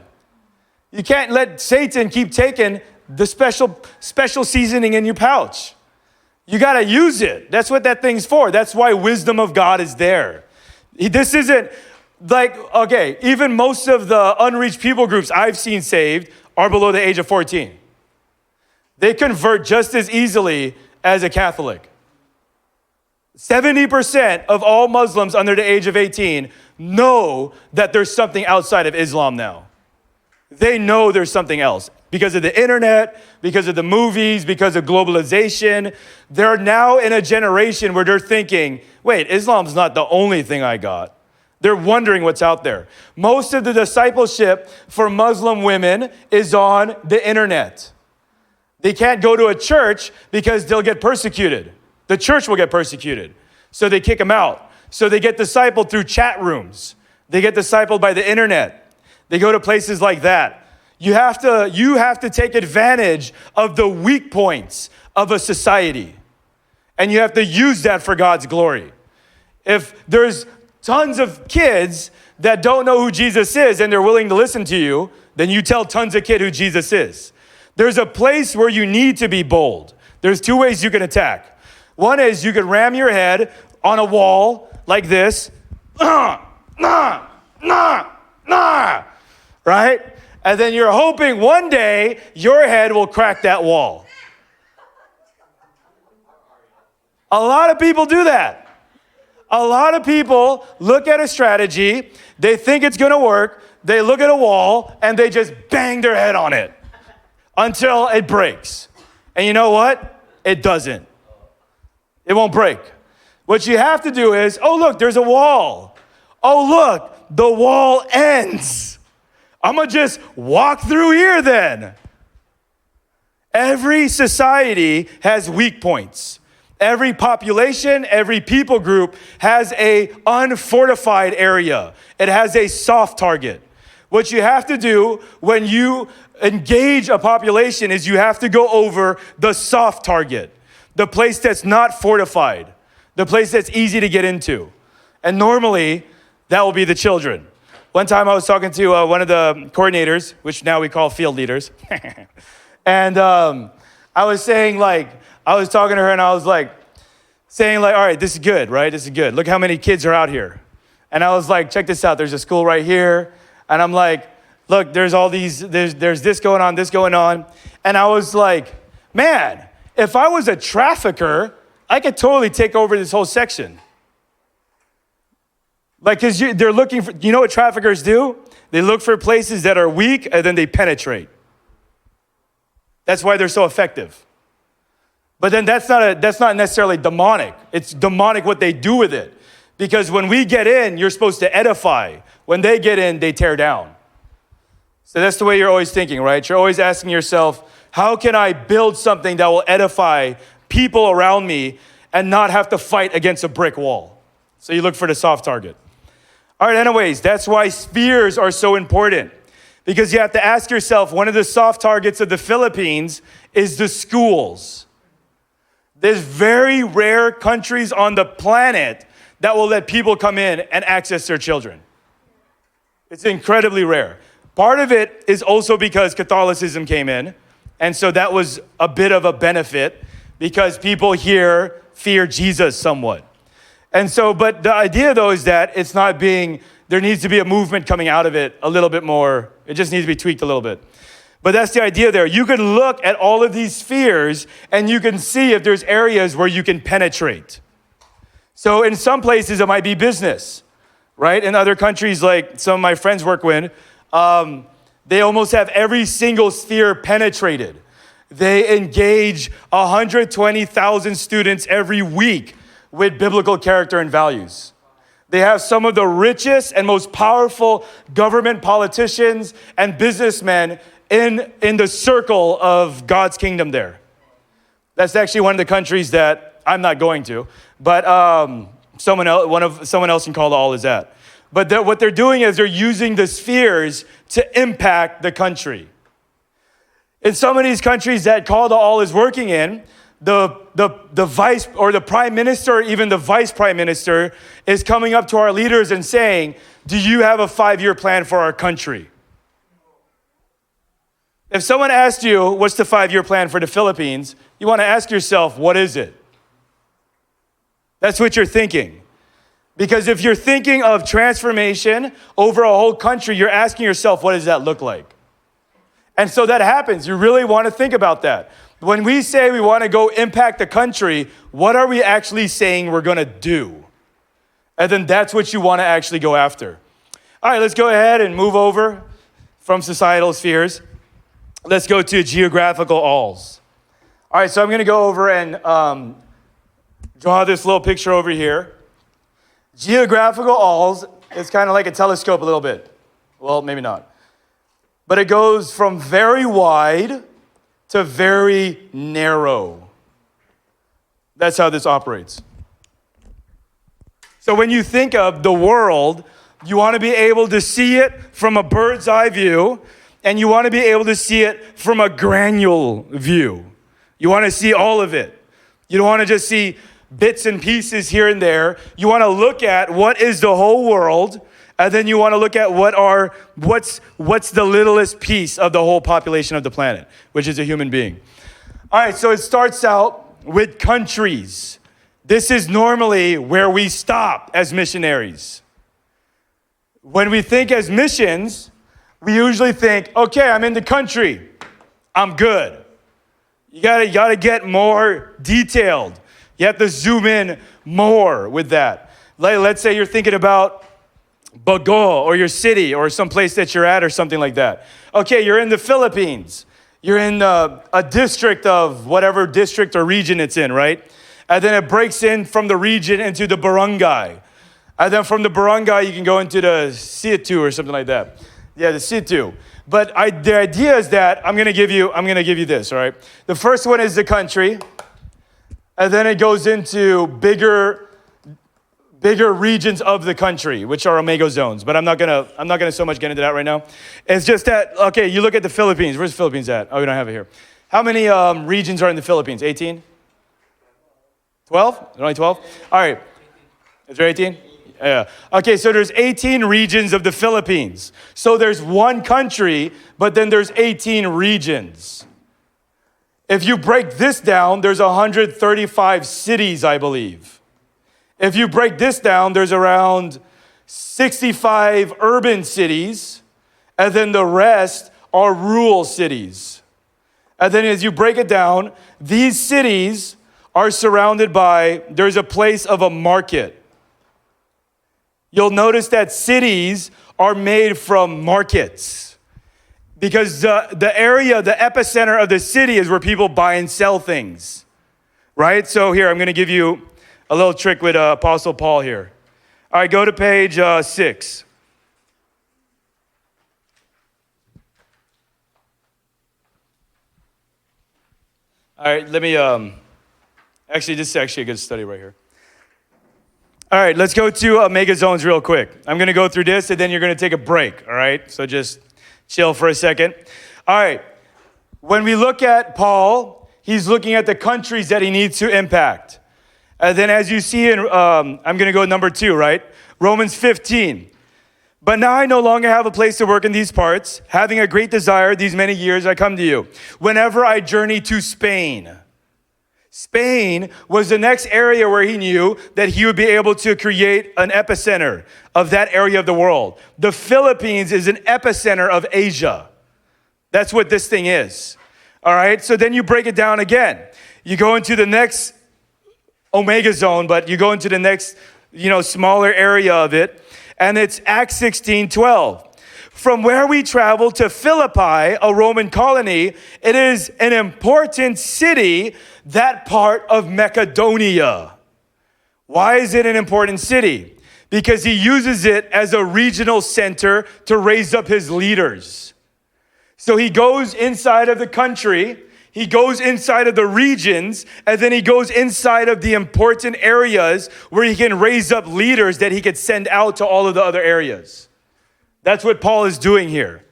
You can't let Satan keep taking the special seasoning in your pouch. You got to use it. That's what that thing's for. That's why wisdom of God is there. This isn't like, okay, even most of the unreached people groups I've seen saved are below the age of 14. They convert just as easily as a Catholic. 70% of all Muslims under the age of 18 know that there's something outside of Islam now. They know there's something else. Because of the internet, because of the movies, because of globalization, they're now in a generation where they're thinking, wait, Islam's not the only thing I got. They're wondering what's out there. Most of the discipleship for Muslim women is on the internet. They can't go to a church because they'll get persecuted. The church will get persecuted. So they kick them out. So they get discipled through chat rooms. They get discipled by the internet. They go to places like that. You have to take advantage of the weak points of a society. And you have to use that for God's glory. If there's tons of kids that don't know who Jesus is and they're willing to listen to you, then you tell tons of kids who Jesus is. There's a place where you need to be bold. There's 2 ways you can attack. One is you can ram your head on a wall like this. Right? And then you're hoping one day your head will crack that wall. A lot of people do that. A lot of people look at a strategy, they think it's going to work, they look at a wall, and they just bang their head on it until it breaks. And you know what? It doesn't. It won't break. What you have to do is, oh, look, there's a wall. Oh, look, the wall ends. I'm going to just walk through here then. Every society has weak points. Every population, every people group has a unfortified area. It has a soft target. What you have to do when you engage a population is you have to go over the soft target, the place that's not fortified, the place that's easy to get into. And normally, that will be the children. One time I was talking to one of the coordinators, which now we call field leaders. And I was saying I was talking to her and I was saying all right, this is good, right? This is good. Look how many kids are out here. And I was like, check this out. There's a school right here. And I'm like, look, there's all these, there's this going on. And I was like, man, if I was a trafficker, I could totally take over this whole section. Because they're looking for, you know what traffickers do? They look for places that are weak and then they penetrate. That's why they're so effective. But then that's not necessarily demonic. It's demonic what they do with it. Because when we get in, you're supposed to edify. When they get in, they tear down. So that's the way you're always thinking, right? You're always asking yourself, how can I build something that will edify people around me and not have to fight against a brick wall? So you look for the soft target. All right, anyways, that's why spheres are so important. Because you have to ask yourself, one of the soft targets of the Philippines is the schools. There's very rare countries on the planet that will let people come in and access their children. It's incredibly rare. Part of it is also because Catholicism came in. And so that was a bit of a benefit because people here fear Jesus somewhat. And so, but the idea though is that it's not being, there needs to be a movement coming out of it a little bit more. It just needs to be tweaked a little bit. But that's the idea there. You can look at all of these spheres and you can see if there's areas where you can penetrate. So in some places it might be business, right? In other countries, like some of my friends work with, they almost have every single sphere penetrated. They engage 120,000 students every week with biblical character and values. They have some of the richest and most powerful government politicians and businessmen in the circle of God's kingdom there. That's actually one of the countries that I'm not going to, but someone else in Call to All is at. But what they're doing is they're using the spheres to impact the country. In some of these countries that Call to All is working in, the vice or the prime minister, or even the vice prime minister, is coming up to our leaders and saying, "Do you have a 5-year plan for our country?" If someone asked you, "What's the 5-year plan for the Philippines?" you want to ask yourself, "What is it?" That's what you're thinking. Because if you're thinking of transformation over a whole country, you're asking yourself, what does that look like? And so that happens. You really want to think about that. When we say we want to go impact the country, what are we actually saying we're going to do? And then that's what you want to actually go after. All right, let's go ahead and move over from societal spheres. Let's go to geographical alls. All right, so I'm going to go over and draw this little picture over here. Geographical alls is kind of like a telescope a little bit. Well, maybe not. But it goes from very wide to very narrow. That's how this operates. So when you think of the world, you want to be able to see it from a bird's eye view, and you want to be able to see it from a granular view. You want to see all of it. You don't want to just see bits and pieces here and there. You want to look at what is the whole world, and then you want to look at what's the littlest piece of the whole population of the planet, which is a human being. All right, so it starts out with countries. This is normally where we stop as missionaries. When we think as missions, we usually think, okay, I'm in the country, I'm good. You gotta get more detailed. You have to zoom in more with that. Let's say you're thinking about Bago or your city or some place that you're at or something like that. Okay, you're in the Philippines. You're in a district of whatever district or region it's in, right? And then it breaks in from the region into the barangay. And then from the barangay, you can go into the situ or something like that. Yeah, the situ. But the idea is that I'm gonna give you this, all right? The first one is the country. And then it goes into bigger regions of the country, which are omega zones. But I'm not gonna so much get into that right now. It's just that, okay, you look at the Philippines. Where's the Philippines at? Oh, we don't have it here. How many regions are in the Philippines? 18? 12? Only 12? All right. Is there 18? Yeah. Okay, so there's 18 regions of the Philippines. So there's one country, but then there's 18 regions. If you break this down, there's 135 cities, I believe. If you break this down, there's around 65 urban cities, and then the rest are rural cities. And then as you break it down, these cities are surrounded by, there's a place of a market. You'll notice that cities are made from markets. Because the area, the epicenter of the city is where people buy and sell things, right? So here, I'm going to give you a little trick with Apostle Paul here. All right, go to page 6. All right, let me, actually, this is actually a good study right here. All right, let's go to omega zones real quick. I'm going to go through this, and then you're going to take a break, all right? So just chill for a second. All right. When we look at Paul, he's looking at the countries that he needs to impact. And then as you see in, I'm going to go number 2, right? Romans 15. But now I no longer have a place to work in these parts. Having a great desire these many years, I come to you. Whenever I journey to Spain. Spain was the next area where he knew that he would be able to create an epicenter of that area of the world. The Philippines is an epicenter of Asia. That's what this thing is. All right, so then you break it down again. You go into the next omega zone, but you go into the next, smaller area of it, and it's Acts 16:12. from where we traveled to Philippi, a Roman colony. It is an important city, that part of Macedonia. Why is it an important city? Because he uses it as a regional center to raise up his leaders. So he goes inside of the country, he goes inside of the regions, and then he goes inside of the important areas where he can raise up leaders that he could send out to all of the other areas. That's what Paul is doing here.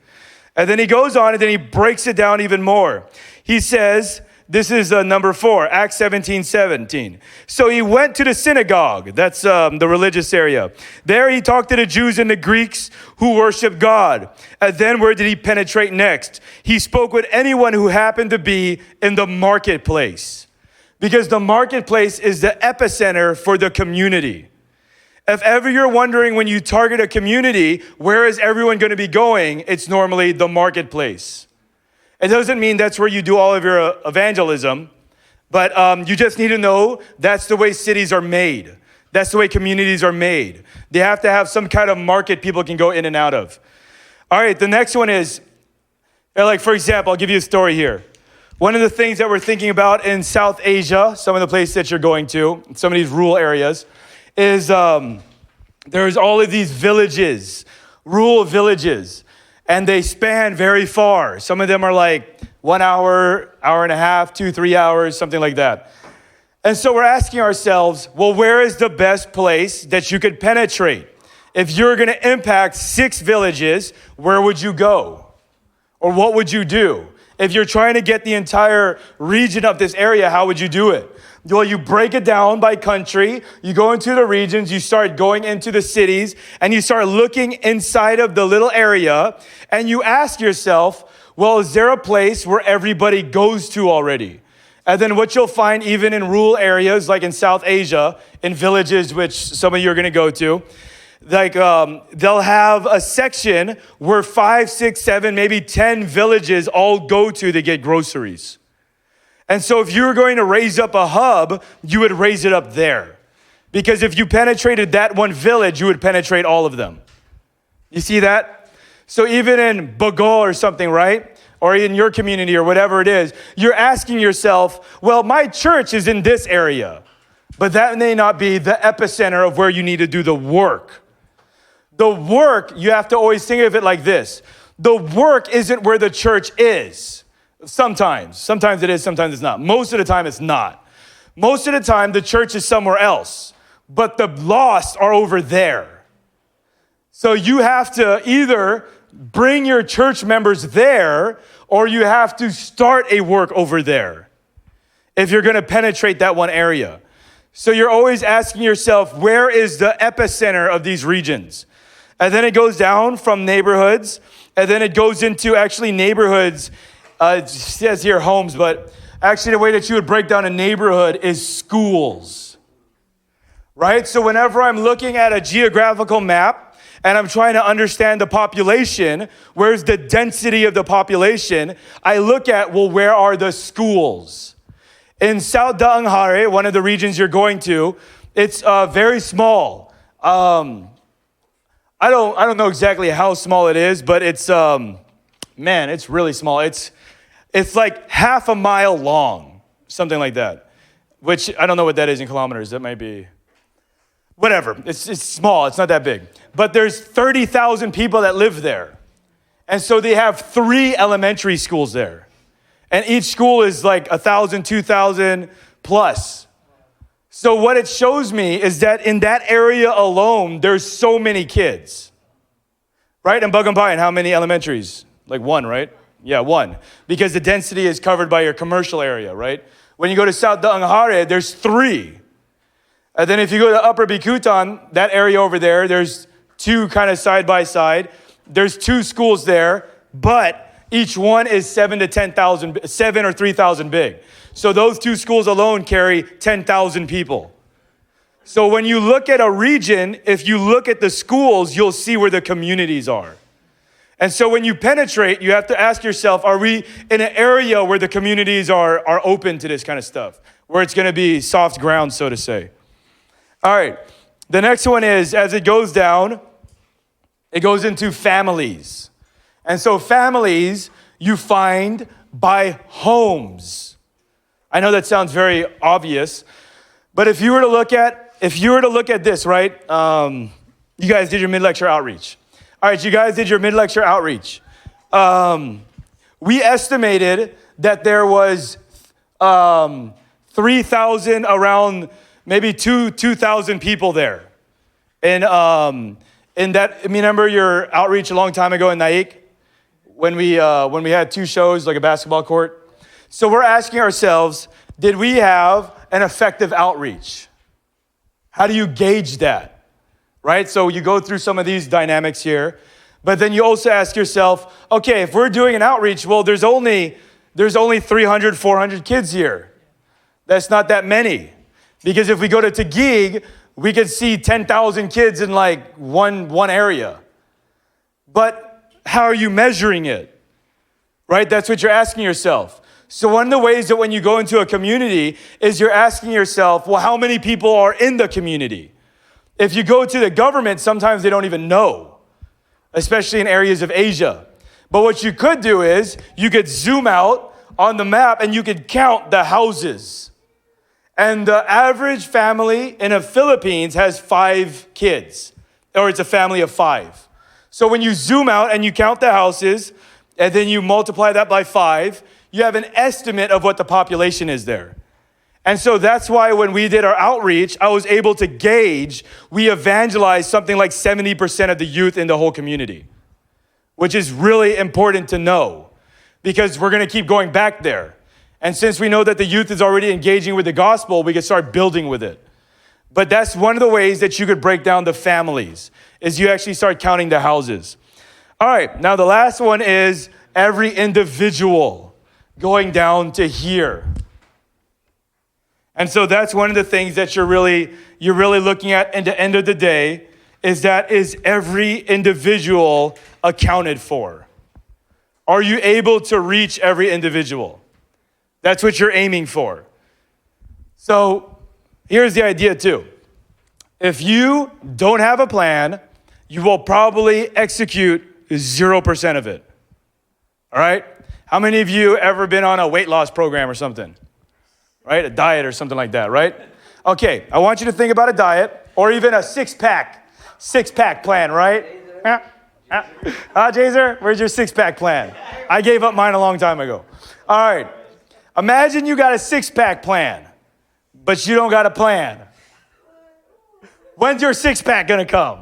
And then he goes on and then he breaks it down even more. He says, this is number 4, Acts 17:17. So he went to the synagogue. That's the religious area. There he talked to the Jews and the Greeks who worship God. And then where did he penetrate next? He spoke with anyone who happened to be in the marketplace. Because the marketplace is the epicenter for the community. If ever you're wondering when you target a community, where is everyone going to be going? It's normally the marketplace. It doesn't mean that's where you do all of your evangelism, but you just need to know that's the way cities are made. That's the way communities are made. They have to have some kind of market people can go in and out of. All right, the next one is, like for example, I'll give you a story here. One of the things that we're thinking about in South Asia, some of the places that you're going to, some of these rural areas, is there's all of these villages, rural villages. And they span very far. Some of them are like 1 hour, hour and a half, 2-3 hours, something like that. And so we're asking ourselves, well, where is the best place that you could penetrate? If you're going to impact 6 villages, where would you go? Or what would you do? If you're trying to get the entire region of this area, how would you do it? Well, you break it down by country, you go into the regions, you start going into the cities, and you start looking inside of the little area, and you ask yourself, well, is there a place where everybody goes to already? And then what you'll find even in rural areas, like in South Asia, in villages, which some of you are going to go to, like they'll have a section where 5, 6, 7, maybe 10 villages all go to get groceries. And so if you were going to raise up a hub, you would raise it up there. Because if you penetrated that one village, you would penetrate all of them. You see that? So even in Bogol or something, right? Or in your community or whatever it is, you're asking yourself, well, my church is in this area. But that may not be the epicenter of where you need to do the work. The work, you have to always think of it like this. The work isn't where the church is. Sometimes it is, sometimes it's not. Most of the time it's not. Most of the time the church is somewhere else, but the lost are over there. So you have to either bring your church members there or you have to start a work over there if you're going to penetrate that one area. So you're always asking yourself, where is the epicenter of these regions? And then it goes down from neighborhoods, and then it goes into actually neighborhoods. It says here homes, but actually the way that you would break down a neighborhood is schools, right? So whenever I'm looking at a geographical map and I'm trying to understand the population, where's the density of the population, I look at, well, where are the schools? In South Daang Hare, one of the regions you're going to, it's very small. I don't know exactly how small it is, but it's it's really small. It's like half a mile long, something like that, which I don't know what that is in kilometers. That might be, whatever. It's small. It's not that big. But there's 30,000 people that live there. And so they have 3 elementary schools there. And each school is like 1,000, 2,000 plus. So what it shows me is that in that area alone, there's so many kids. Right? In Bagambayan, how many elementaries? Like 1, right? Yeah, 1. Because the density is covered by your commercial area, right? When you go to South Daang Hare, there's 3. And then if you go to Upper Bikutan, that area over there, there's 2 kind of side by side. There's 2 schools there, but each one is 7 to 10,000, 7 or 3,000 big. So those 2 schools alone carry 10,000 people. So when you look at a region, if you look at the schools, you'll see where the communities are. And so when you penetrate, you have to ask yourself, are we in an area where the communities are open to this kind of stuff? Where it's going to be soft ground, so to say. All right. The next one is, as it goes down, it goes into families. And so families you find by homes. I know that sounds very obvious, but if you were to look at this, right? You guys did your mid-lecture outreach. All right, you guys did your mid-lecture outreach. We estimated that there was 3,000, around maybe 2,000 people there. And remember your outreach a long time ago in Naik? When we had 2 shows, like a basketball court? So we're asking ourselves, did we have an effective outreach? How do you gauge that? Right? So you go through some of these dynamics here, but then you also ask yourself, okay, if we're doing an outreach, well, there's only 300, 400 kids here. That's not that many. Because if we go to Taguig, we could see 10,000 kids in like one area. But how are you measuring it? Right? That's what you're asking yourself. So one of the ways that when you go into a community is you're asking yourself, well, how many people are in the community? If you go to the government, sometimes they don't even know, especially in areas of Asia. But what you could do is you could zoom out on the map and you could count the houses. And the average family in the Philippines has 5 kids, or it's a family of 5. So when you zoom out and you count the houses, and then you multiply that by 5, you have an estimate of what the population is there. And so that's why when we did our outreach, I was able to gauge, we evangelized something like 70% of the youth in the whole community, which is really important to know because we're going to keep going back there. And since we know that the youth is already engaging with the gospel, we can start building with it. But that's one of the ways that you could break down the families, is you actually start counting the houses. All right, now the last one is every individual going down to here. And so that's one of the things that you're really looking at at the end of the day, is every individual accounted for? Are you able to reach every individual? That's what you're aiming for. So here's the idea too. If you don't have a plan, you will probably execute 0% of it. All right? How many of you ever been on a weight loss program or something? Right? A diet or something like that, right? Okay, I want you to think about a diet or even a six-pack plan, right? Jazer, where's your six-pack plan? I gave up mine a long time ago. All right, imagine you got a six-pack plan, but you don't got a plan. When's your six-pack gonna come?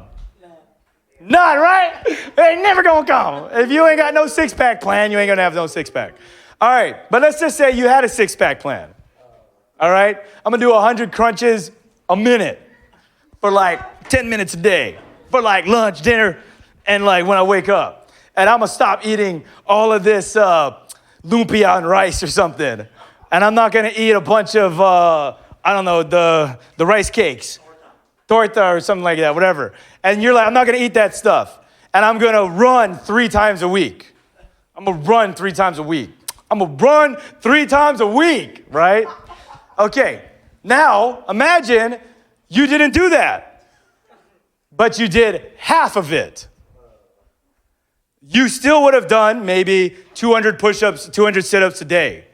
Not, right? It ain't never gonna come. If you ain't got no six-pack plan, you ain't gonna have no six-pack. All right, but let's just say you had a six-pack plan. All right, I'm gonna do 100 crunches a minute for like 10 minutes a day, for like lunch, dinner, and like when I wake up. And I'm gonna stop eating all of this lumpia and rice or something. And I'm not gonna eat a bunch of, the rice cakes. Torta or something like that, whatever. And you're like, I'm not gonna eat that stuff. And I'm gonna run 3 times a week. I'm gonna run 3 times a week. I'm gonna run 3 times a week, right? Okay, now imagine you didn't do that, but you did half of it. You still would have done maybe 200 push-ups, 200 sit-ups a day.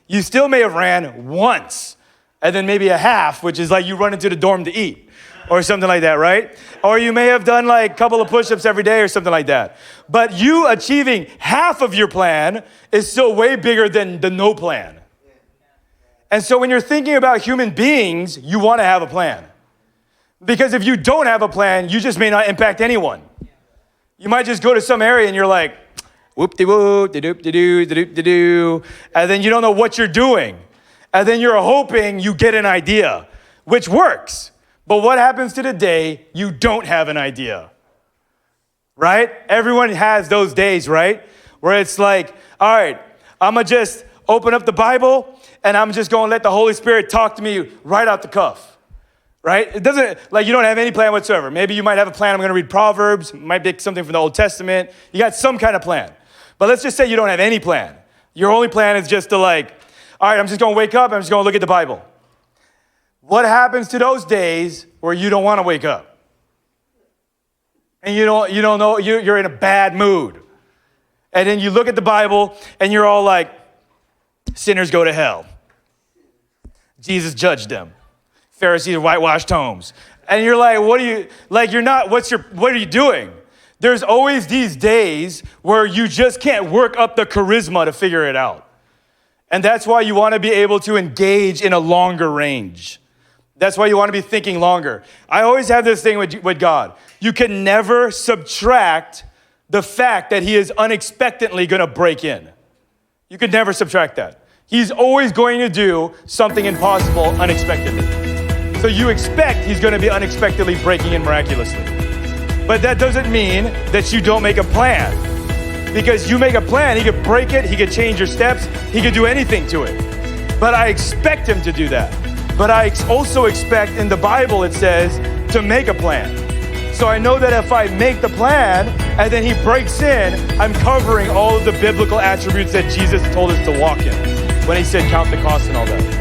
You still may have ran once, and then maybe a half, which is like you run into the dorm to eat. Or something like that, right? Or you may have done like a couple of push-ups every day or something like that. But you achieving half of your plan is still way bigger than the no plan. And so when you're thinking about human beings, you want to have a plan. Because if you don't have a plan, you just may not impact anyone. You might just go to some area and you're like, whoop-de-whoop, de-doop-de-doo, de-doop-de-doo, and then you don't know what you're doing. And then you're hoping you get an idea, which works. But what happens to the day you don't have an idea? Right? Everyone has those days, right? Where it's like, all right, I'm going to just open up the Bible and I'm just going to let the Holy Spirit talk to me right out the cuff. Right? It doesn't, like you don't have any plan whatsoever. Maybe you might have a plan. I'm going to read Proverbs, might be something from the Old Testament. You got some kind of plan. But let's just say you don't have any plan. Your only plan is just to like, all right, I'm just going to wake up. I'm just going to look at the Bible. What happens to those days where you don't want to wake up? And you don't know, you're in a bad mood. And then you look at the Bible and you're all like, sinners go to hell. Jesus judged them. Pharisees whitewashed tombs. And you're like, what are you doing? There's always these days where you just can't work up the charisma to figure it out. And that's why you want to be able to engage in a longer range. That's why you want to be thinking longer. I always have this thing with God. You can never subtract the fact that he is unexpectedly going to break in. You could never subtract that. He's always going to do something impossible unexpectedly. So you expect he's going to be unexpectedly breaking in miraculously. But that doesn't mean that you don't make a plan. Because you make a plan, he could break it, he could change your steps, he could do anything to it. But I expect him to do that. But I also expect in the Bible it says to make a plan. So I know that if I make the plan and then he breaks in, I'm covering all of the biblical attributes that Jesus told us to walk in when he said count the cost and all that.